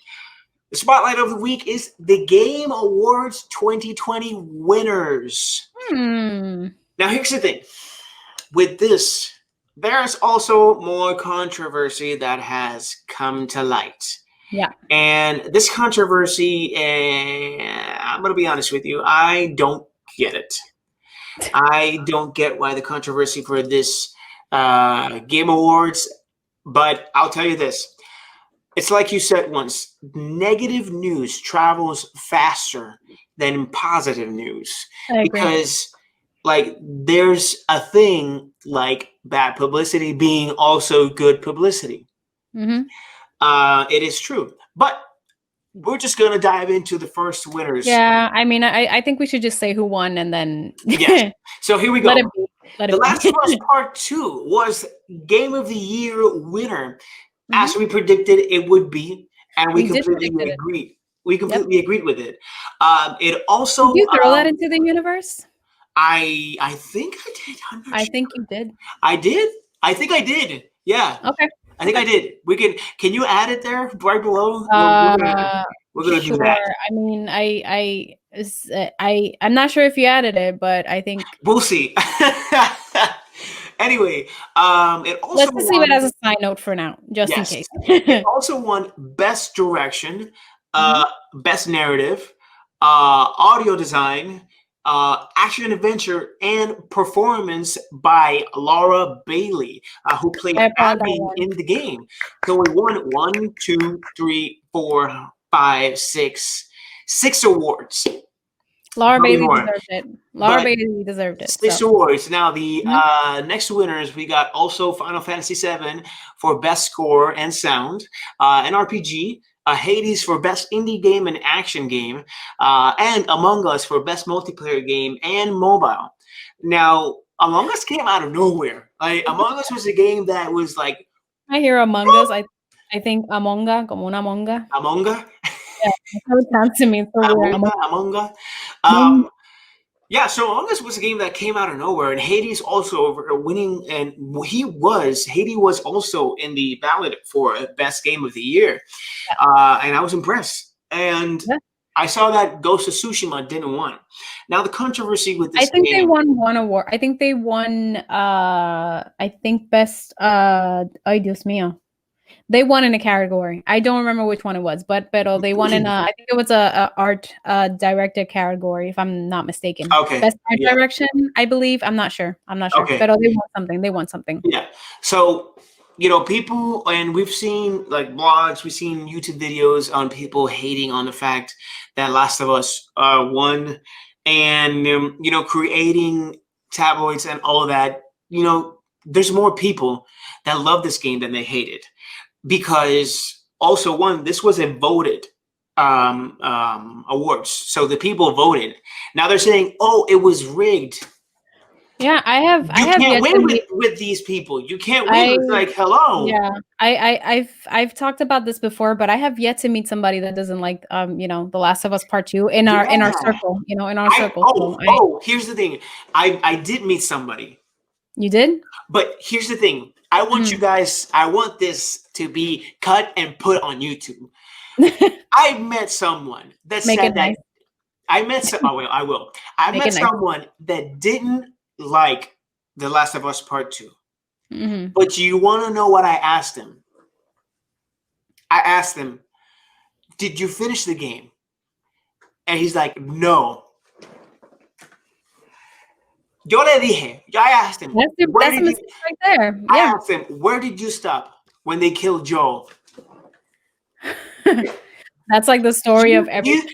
the spotlight of the week is the Game Awards 2020 winners. Now, here's the thing. With this, there's also more controversy that has come to light. Yeah. And this controversy, I'm going to be honest with you, I don't get it. I don't get why the controversy for this Game Awards, but I'll tell you this. It's like you said once, negative news travels faster than positive news. Because there's a thing like bad publicity being also good publicity. It is true. But we're just going to dive into the first winners. Yeah, I mean, I think we should just say who won and then... Yeah. So here we go. Let the Last of Us Part 2 was Game of the Year winner, as we predicted it would be, and we completely agreed. We completely agreed with it. It also... Did you throw that into the universe? I think I did. I think you did. I did? I think I did. Yeah. Okay. I think I did. Can you add it there right below? We're gonna do that. I mean, I'm not sure if you added it, but I think we'll see. Anyway, it also let's just leave it as a side note for now, just in case. It also won Best Direction, Best Narrative, Audio Design, Action Adventure, and Performance by Laura Bailey, who played Abby in the game. So we won 1, 2, 3, 4, 5, 6 awards. Laura Bailey deserved it. Laura Bailey deserved it. 6 awards. Now the next winners, we got also Final Fantasy VII for Best Score and Sound, an RPG. Hades for Best Indie Game and Action Game, and Among Us for Best Multiplayer Game and Mobile. Now, Among Us came out of nowhere. Among Us was a game that was like... I hear Among Us. I think Amonga, como una monga. Amonga? Yeah, that's how it sounds to me. Amonga. Yeah, so Among Us was a game that came out of nowhere, and Hades also winning, and Hades was also in the ballot for Best Game of the Year, and I was impressed. And I saw that Ghost of Tsushima didn't win. Now the controversy with this game, they won one award. I think they won. Best. Ay, Dios mío. They won in a category. I don't remember which one it was, but they won in I think it was a art director category, if I'm not mistaken. Okay. Best art direction, I believe. I'm not sure. Okay. But they won something. Yeah. So, people, and we've seen blogs, we've seen YouTube videos on people hating on the fact that Last of Us won, and creating tabloids and all of that. There's more people that love this game than they hate it. Because also this was a voted awards, so the people voted. Now they're saying, "Oh, it was rigged." Yeah, I have. You can't win with these people. You can't win. It's like, hello. Yeah, I've talked about this before, but I have yet to meet somebody that doesn't like The Last of Us Part 2 in our circle, in our circle. Here's the thing. I did meet somebody. You did? But here's the thing. I want you guys, I want this to be cut and put on YouTube. I met someone that said that nice. I will. I met someone that didn't like The Last of Us Part 2. Mm-hmm. But you want to know what I asked him? I asked him, did you finish the game? And he's like, no. Yo le dije, I asked him. That's a mistake right there. Yeah. I asked him, where did you stop when they killed Joel? That's like the story of everything.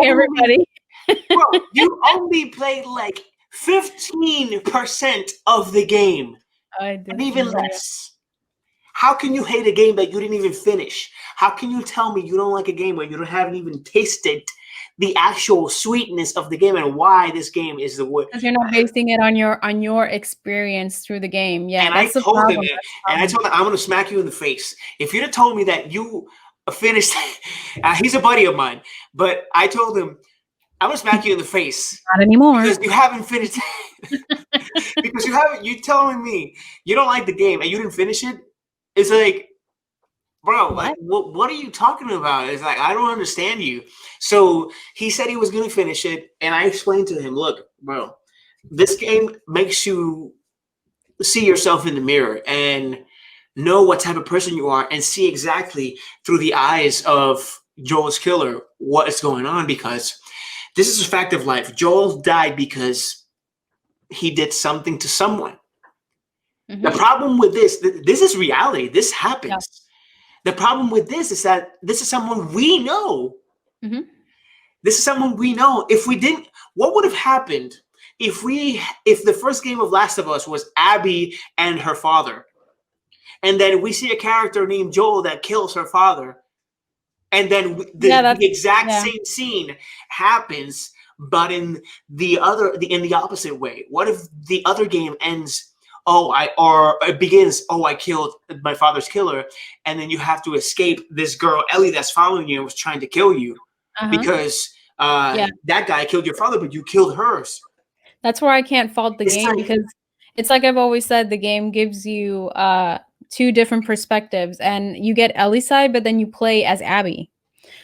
Everybody. Bro, you only played like 15% of the game. And even less. How can you hate a game that you didn't even finish? How can you tell me you don't like a game when you haven't even tasted the actual sweetness of the game and why this game is the word? Because you're not basing it on your experience through the game. Yeah, and I told him, I'm going to smack you in the face. If you'd have told me that you finished, he's a buddy of mine, but I told him, I'm going to smack you in the face. Not anymore. Because you haven't finished. Because you telling me you don't like the game and you didn't finish it. It's like, bro, what are you talking about? It's like, I don't understand you. So he said he was going to finish it. And I explained to him, look, bro, this game makes you see yourself in the mirror and know what type of person you are and see exactly through the eyes of Joel's killer what is going on, because this is a fact of life. Joel died because he did something to someone. Mm-hmm. The problem with this is reality. This happens. Yeah. The problem with this is that this is someone we know. Mm-hmm. This is someone we know. If we didn't, what would have happened if the first game of Last of Us was Abby and her father, and then we see a character named Joel that kills her father, and then the exact same scene happens, but in the opposite way? What if the other game ends? It begins, I killed my father's killer, and then you have to escape this girl, Ellie, that's following you and was trying to kill you because that guy killed your father, but you killed hers. That's where I can't fault the game, because it's like I've always said, the game gives you two different perspectives, and you get Ellie's side, but then you play as Abby.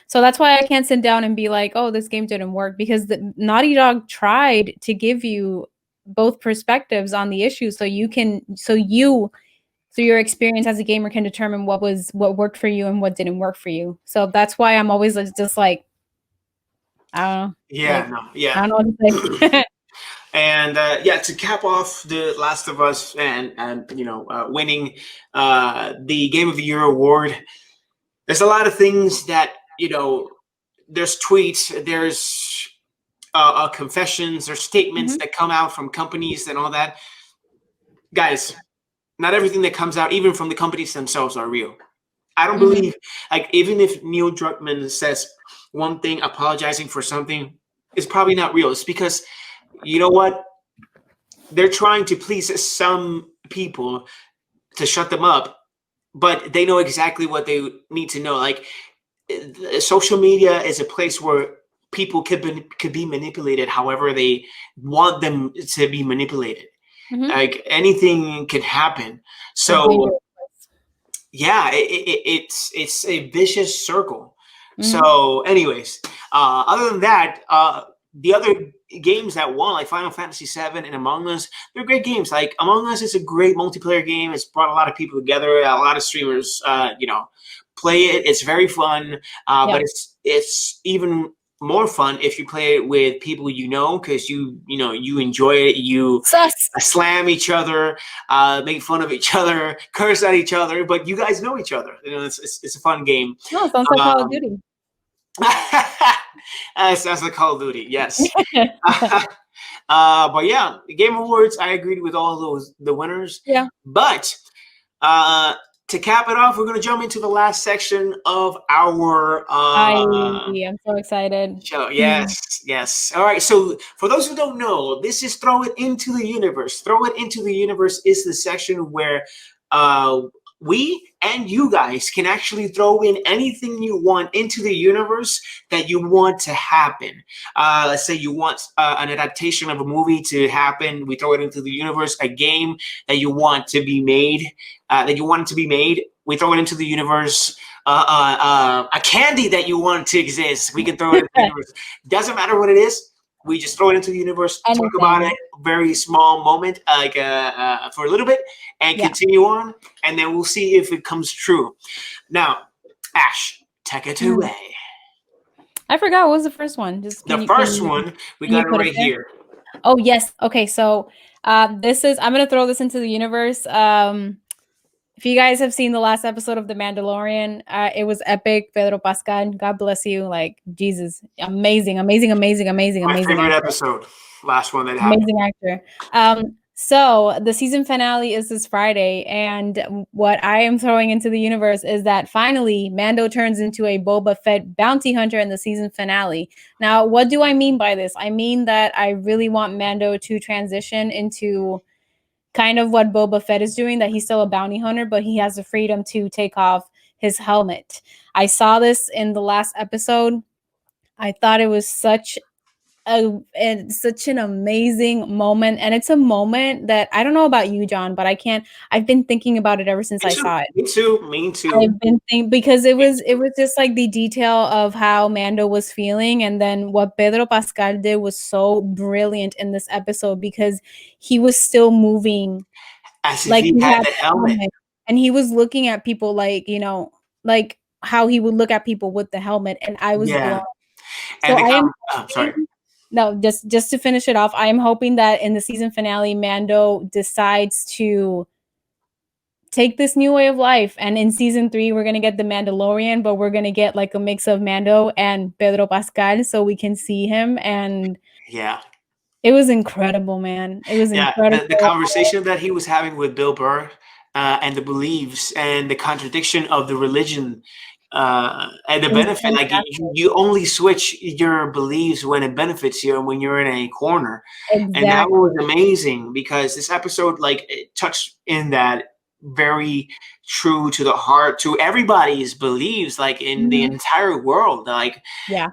So that's why I can't sit down and be like, oh, this game didn't work, because the Naughty Dog tried to give you both perspectives on the issue, so your experience as a gamer can determine what worked for you and what didn't work for you. So that's why I'm always just like, I don't know. I don't know what to say. And to cap off The Last of Us and winning the Game of the Year award, there's a lot of things that, there's tweets, there's confessions or statements that come out from companies and all that. Guys, not everything that comes out, even from the companies themselves, are real. I don't believe, like, even if Neil Druckmann says one thing, apologizing for something, it's probably not real. It's because, you know what? They're trying to please some people to shut them up, but they know exactly what they need to know. Like, social media is a place where people could be manipulated however they want them to be manipulated. Like, anything can happen. So it's a vicious circle. So anyways, other than that, the other games that won, like Final Fantasy VII and Among Us, they're great games. Like, Among Us is a great multiplayer game. It's brought a lot of people together. A lot of streamers play it. It's very fun, but it's even more fun if you play it with people because you enjoy it. You slam each other, make fun of each other, curse at each other, but you guys know each other. It's a fun game. No, it sounds like Call of Duty. It sounds like Call of Duty, yes. But yeah, the Game Awards, I agreed with all the winners. Yeah. But to cap it off, we're going to jump into the last section of our I'm so excited. show. Yes, yes. All right. So for those who don't know, this is Throw It Into the Universe. Throw It Into the Universe is the section where we and you guys can actually throw in anything you want into the universe that you want to happen. Let's say you want an adaptation of a movie to happen. We throw it into the universe. A game that you want to be made, we throw it into the universe. A candy that you want to exist, we can throw it into the universe. Doesn't matter what it is. We just throw it into the universe, Anything. talk about it, very small moment, like for a little bit, and continue on, and then we'll see if it comes true. Now, Ash, take it away. I forgot, what was the first one? The first one, we got it right here. Oh, yes. Okay, so I'm going to throw this into the universe. If you guys have seen the last episode of The Mandalorian, it was epic. Pedro Pascal, God bless you. Like, Jesus, amazing. My favorite episode, last one that happened. Amazing actor. So the season finale is this Friday, and what I am throwing into the universe is that finally Mando turns into a Boba Fett bounty hunter in the season finale. Now, what do I mean by this? I mean that I really want Mando to transition into kind of what Boba Fett is doing, that he's still a bounty hunter, but he has the freedom to take off his helmet. I saw this in the last episode. I thought it was such an amazing moment, and it's a moment that I don't know about you, John, but I've been thinking about it ever since I saw it. Me too. I've been thinking, because it was just like the detail of how Mando was feeling, and then what Pedro Pascal did was so brilliant in this episode, because he was still moving as if he had the helmet, and he was looking at people like how he would look at people with the helmet, and I was blown. And sorry. No, just to finish it off, I am hoping that in the season finale, Mando decides to take this new way of life. And in season 3, we're going to get the Mandalorian, but we're going to get like a mix of Mando and Pedro Pascal, so we can see him. And it was incredible, man. It was incredible. The conversation that he was having with Bill Burr and the beliefs and the contradiction of the religion and the benefit, like you only switch your beliefs when it benefits you and when you're in a corner. Exactly. And that was amazing, because this episode, like, it touched in that very true to the heart, to everybody's beliefs, like in the entire world. Like,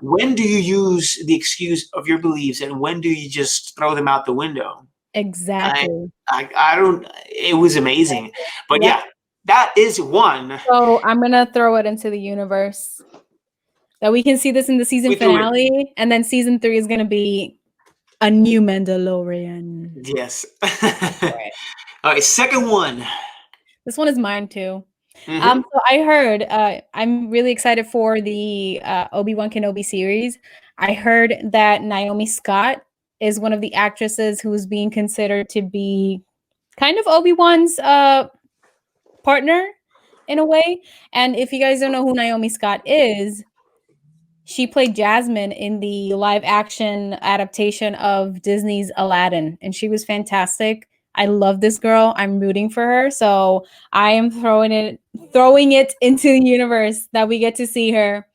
when do you use the excuse of your beliefs and when do you just throw them out the window? Exactly. I don't, it was amazing. But that is one. So I'm going to throw it into the universe, that we can see this in the season finale. And then season 3 is going to be a new Mandalorian. Yes. All right. Second one. This one is mine too. So I heard, I'm really excited for the ObiWan Kenobi series. I heard that Naomi Scott is one of the actresses who's being considered to be kind of Obi-Wan's partner in a way. And if you guys don't know who Naomi Scott is, she played Jasmine in the live action adaptation of Disney's Aladdin, and she was fantastic. I love this girl. I'm rooting for her. So I am throwing it into the universe that we get to see her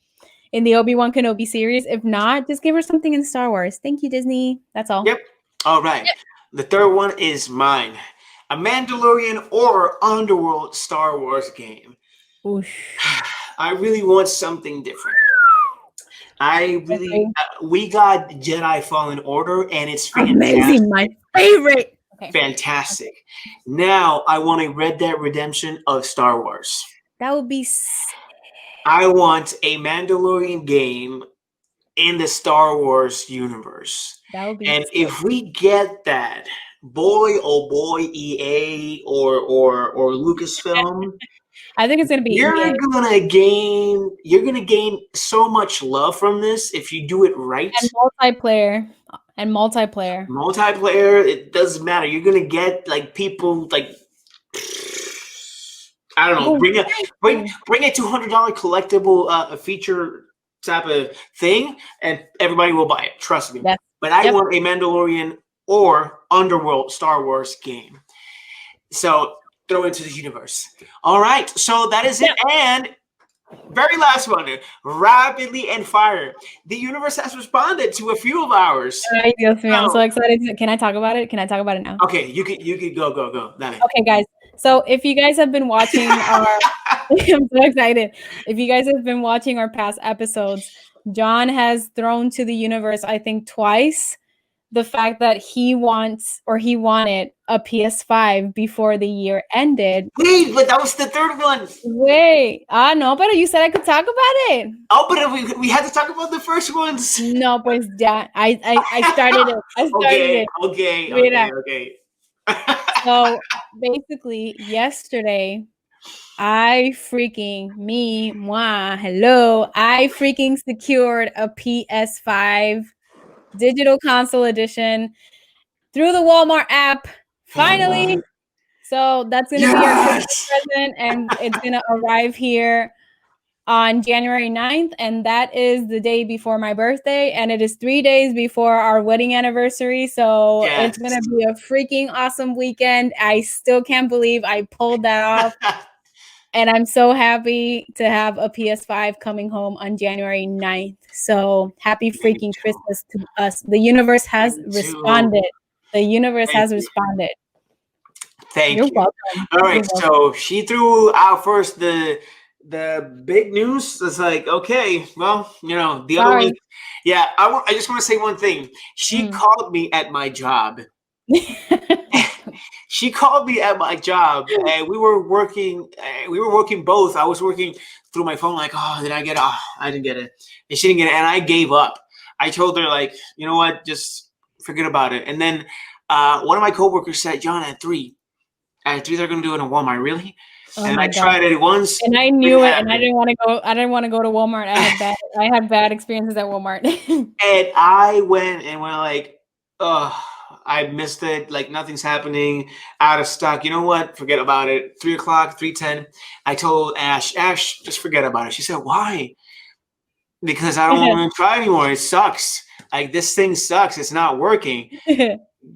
in the ObiWan Kenobi series. If not, just give her something in Star Wars. Thank you, Disney. That's all. Yep. All right. Yep. The third one is mine. A Mandalorian or Underworld Star Wars game. Oosh. I really want something different. We got Jedi Fallen Order, and it's fantastic. Amazing. My favorite. Okay. Fantastic. Now I want a Red Dead Redemption of Star Wars. That would be sick. I want a Mandalorian game in the Star Wars universe. That would be sick. If we get that, boy, oh boy, EA or Lucasfilm, I think it's gonna be. You're gonna gain so much love from this if you do it right. And multiplayer. It doesn't matter. You're gonna get like people like, I don't know. Bring a $200 collectible feature type of thing, and everybody will buy it. Trust me. Yes. But I want a Mandalorian or Underworld Star Wars game. So throw into the universe. All right, so that is it. And very last one, rapidly and fire. The universe has responded to a few of ours. Ay, Dios mío, I'm so excited. Can I talk about it? Can I talk about it now? Okay, you could go. Dale. Okay, guys. So if you guys have been watching our, I'm so excited. If you guys have been watching our past episodes, John has thrown to the universe, I think twice, the fact that he wanted a PS5 before the year ended. Wait, but that was the third one. Wait, no, but you said I could talk about it. Oh, but we had to talk about the first ones. No, pues ya, I started it. I started it. Okay. So basically, yesterday, I freaking secured a PS5 digital console edition through the Walmart app. Finally. So that's going to be our Christmas present, and it's going to arrive here on January 9th, and that is the day before my birthday, and it is 3 days before our wedding anniversary. So it's going to be a freaking awesome weekend. I still can't believe I pulled that off. And I'm so happy to have a PS5 coming home on January 9th. So happy freaking Christmas to us. The universe has responded. The universe has responded. You're welcome. All right. So she threw out first the big news. It's like, okay, well, the other one. Yeah. I just want to say one thing. She called me at my job. She called me at my job, and we were working both. I was working through my phone, like, I didn't get it. And she didn't get it, and I gave up. I told her, like, you know what, just forget about it. And then one of my coworkers said, John, at 3 they're going to do it in Walmart. Really? And I tried it once. And I knew it, and I didn't want to go. I didn't want to go to Walmart. I had bad experiences at Walmart. And I went like, I missed it. Like, nothing's happening. Out of stock. You know what? Forget about it. 3 o'clock, 3:10. I told Ash, just forget about it. She said, why? Because I don't want to try anymore. It sucks. Like, this thing sucks. It's not working.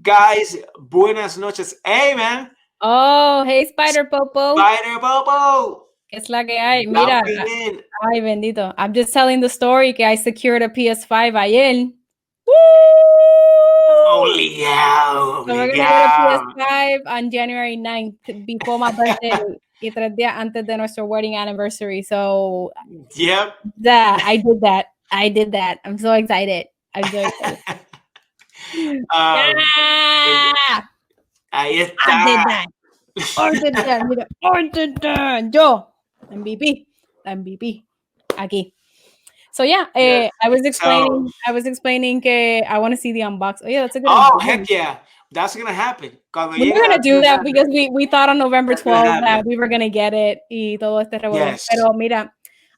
Guys, buenas noches. Hey, man. Oh, hey, Spider Popo. Spider Popo. Es la que hay. Mira. Ay, bendito. I'm just telling the story que I secured a PS5 ayer. Woo! Holy hell. So we're going to get a PS5 on January 9th before my birthday y 3 días antes de nuestro wedding anniversary. So, yep. I did that. I'm so excited. Ahí está. Ordered. Yo, MVP. Aquí. So yeah, I was explaining que I want to see the unbox. Oh yeah, that's a good. Oh heck yeah, that's gonna happen. We're gonna do that because we thought on November 12th that we were gonna get it y todo este revolú. Yes. Pero mira,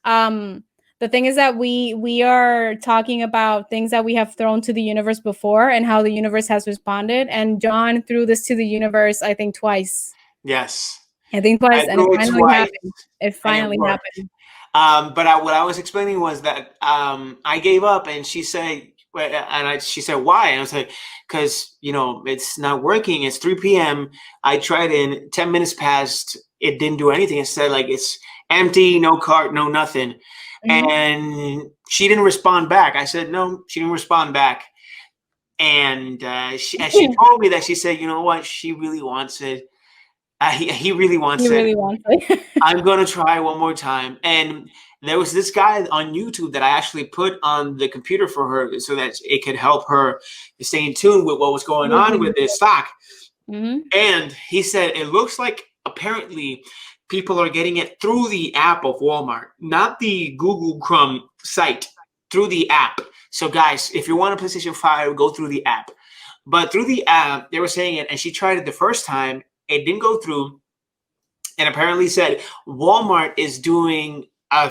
the thing is that we are talking about things that we have thrown to the universe before and how the universe has responded. And John threw this to the universe, I think, twice. Yes. I think twice, and it finally happened. It finally happened. But what I was explaining was that I gave up, and she said, she said, why? And I was like, because, it's not working. It's 3 p.m. I tried in 10 minutes passed. It didn't do anything. It said, like, it's empty, no cart, no nothing. Mm-hmm. And she didn't respond back. I said, no, she didn't respond back. And she told me that she said, you know what? She really wants it. He really wants it. I'm going to try one more time. And there was this guy on YouTube that I actually put on the computer for her so that it could help her stay in tune with what was going on with this stock. Mm-hmm. And he said, it looks like apparently people are getting it through the app of Walmart, not the Google Chrome site, through the app. So guys, if you want a PlayStation 5, go through the app. But through the app, they were saying it, and she tried it the first time. It didn't go through, and apparently said Walmart is doing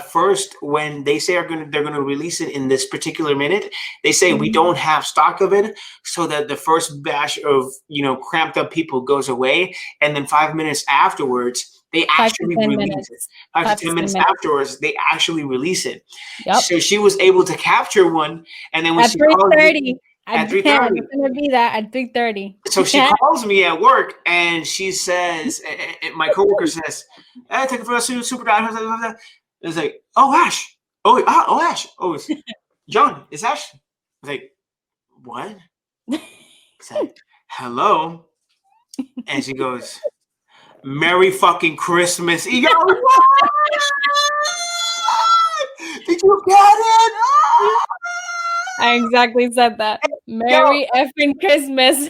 first when they say they're gonna release it in this particular minute. They say we don't have stock of it, so that the first batch of cramped up people goes away, and then 5 minutes afterwards they actually release it. 5 to 10 minutes afterwards they actually release it. Yep. So she was able to capture one, and then when she called me, at I can't. 3:30. It's gonna be that at 3:30. So she calls me at work and she says, my coworker says, "Hey, take it for a super dad." It's like, "Oh, Ash. Oh, Ash. Oh, it's John. It's Ash." I was like, "What?" It's like, "Hello." And she goes, "Merry fucking Christmas." Yo, what? Did you get it? I exactly said that. Merry effing Christmas.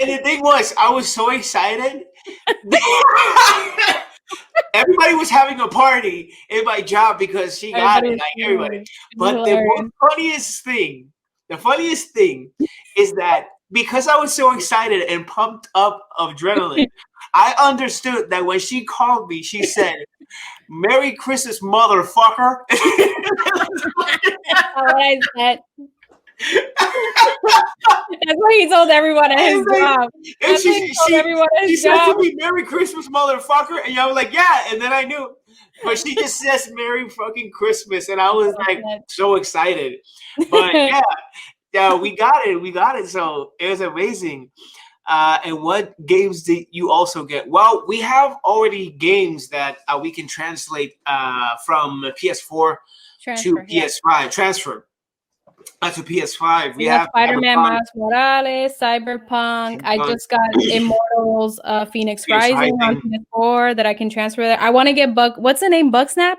And the thing was, I was so excited. Everybody was having a party in my job because she got it, like everybody. But the funniest thing is that because I was so excited and pumped up of adrenaline, I understood that when she called me, she said, "Merry Christmas, motherfucker." What I said. That's what he told everyone at his job. She said to me, "Merry Christmas, motherfucker," and I was like, "Yeah," and then I knew. But she just says "Merry fucking Christmas," and I was like so excited. But yeah, we got it. So it was amazing. And what games did you also get? Well, we have already games that we can translate from PS4 to PS5. Transfer to PS5. We have Spider-Man Miles Morales, Cyberpunk. I just got Immortals Phoenix Rising on PS4 that I can transfer there. I want to get what's the name? Bugsnap?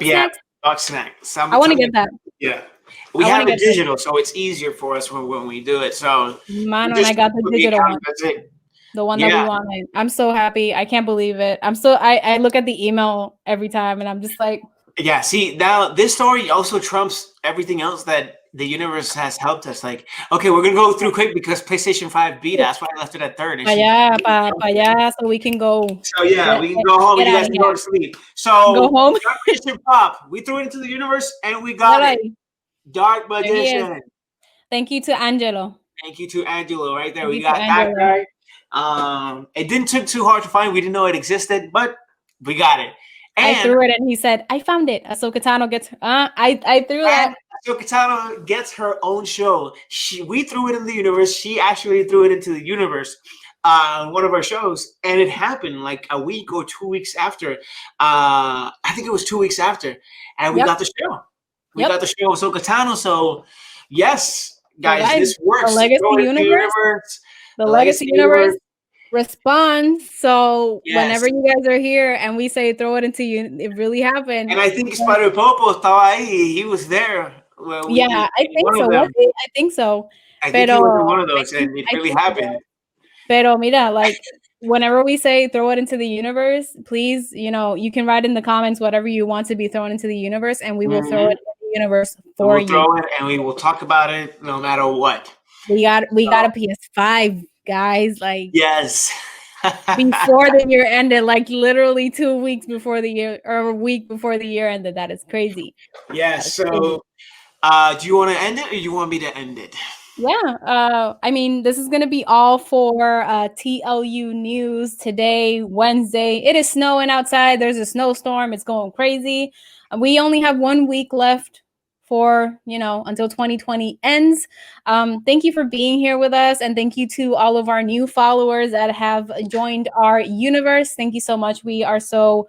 Yeah, Bugsnack. I want to get that. Yeah. We have it digital, so it's easier for us when we do it. So Mano, and I got the digital one. That's it. The one that we wanted. I'm so happy. I can't believe it. I look at the email every time and I'm just like, yeah, see, now this story also trumps everything else that the universe has helped us. Like, okay, we're gonna go through quick because PlayStation 5 beat. That's why I left it at third. So we can go. So yeah, we can go home. You guys can go to sleep. So go home. Dark Pop. We threw it into the universe and we got it. Dark Magician. Thank you to Angelo. Thank you to Angelo right there. We got that guy. It didn't take too hard to find. We didn't know it existed, but we got it. And I threw it and he said, "I found it." Ahsoka Tano gets I threw that. Ahsoka Tano gets her own show. We threw it in the universe. She actually threw it into the universe. One of our shows, and it happened like a week or 2 weeks after. I think it was 2 weeks after, and we got the show. We got the show of Ahsoka Tano. So yes, guys, this works. The Legacy Universe. The Legacy Universe responds. So whenever you guys are here and we say throw it into you, it really happened. And I think Spider Popo estaba ahí. He was there. Well, I think so. Was he? I think so. I think he was one of those, and it really happened. Pero mira, like whenever we say throw it into the universe, please, you can write in the comments whatever you want to be thrown into the universe, and we will throw it in the universe for you. Throw it, and we will talk about it no matter what. We got a PS5, guys. Like yes. Before the year ended, like literally 2 weeks before the year, or a week before the year ended. That is crazy. Yeah. So, do you want to end it, or you want me to end it? Yeah. I mean, this is going to be all for TLU news today, Wednesday. It is snowing outside. There's a snowstorm. It's going crazy. We only have 1 week left for, until 2020 ends. Thank you for being here with us. And thank you to all of our new followers that have joined our universe. Thank you so much. We are so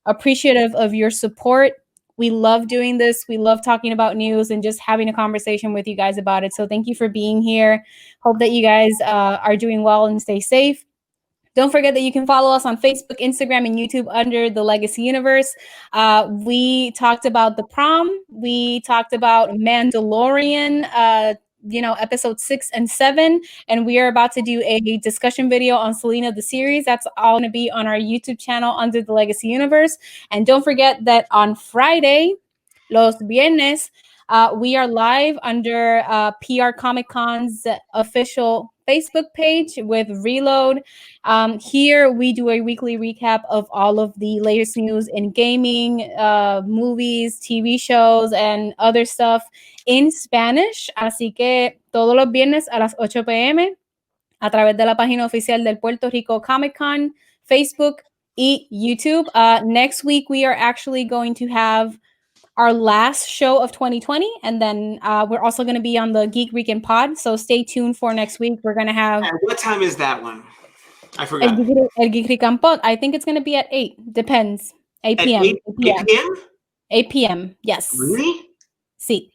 appreciative of your support. We love doing this. We love talking about news and just having a conversation with you guys about it. So thank you for being here. Hope that you guys are doing well and stay safe. Don't forget that you can follow us on Facebook, Instagram, and YouTube under The Legacy Universe. We talked about the Prom. We talked about Mandalorian, episode 6 and 7. And we are about to do a discussion video on Selena the series. That's all going to be on our YouTube channel under The Legacy Universe. And don't forget that on Friday, los viernes, we are live under PR Comic Con's official Facebook page with Reload. Here we do a weekly recap of all of the latest news in gaming, movies, TV shows, and other stuff in Spanish. Así que todos los viernes a las 8 p.m. a través de la página oficial del Puerto Rico Comic Con, Facebook y YouTube. Next week we are actually going to have our last show of 2020, and then we're also going to be on the Geek Weekend Pod. So stay tuned for next week. We're going to have. And what time is that one? I forgot. El Geek Weekend Pod. I think it's going to be at 8. Depends. 8 At p.m. 8 p.m. 8 p.m. Yes. Really? Sí.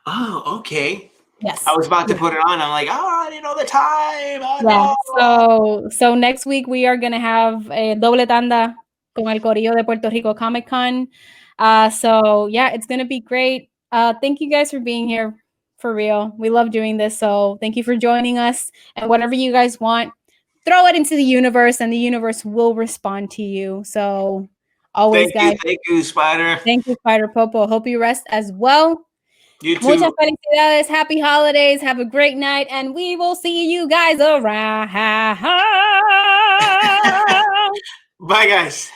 Oh, okay. Yes. I was about to put it on. I'm like, oh, I didn't know the time. Oh, yeah. no. So next week we are gonna have a doble tanda con el Corillo de Puerto Rico Comic Con. So yeah, it's gonna be great. Thank you guys for being here. For real, we love doing this. So thank you for joining us. And whatever you guys want, throw it into the universe, and the universe will respond to you. So always, guys. Thank you, Spider. Thank you, Spider Popo. Hope you rest as well. You too. Muchas felicidades. Happy holidays. Have a great night. And we will see you guys around. Bye, guys.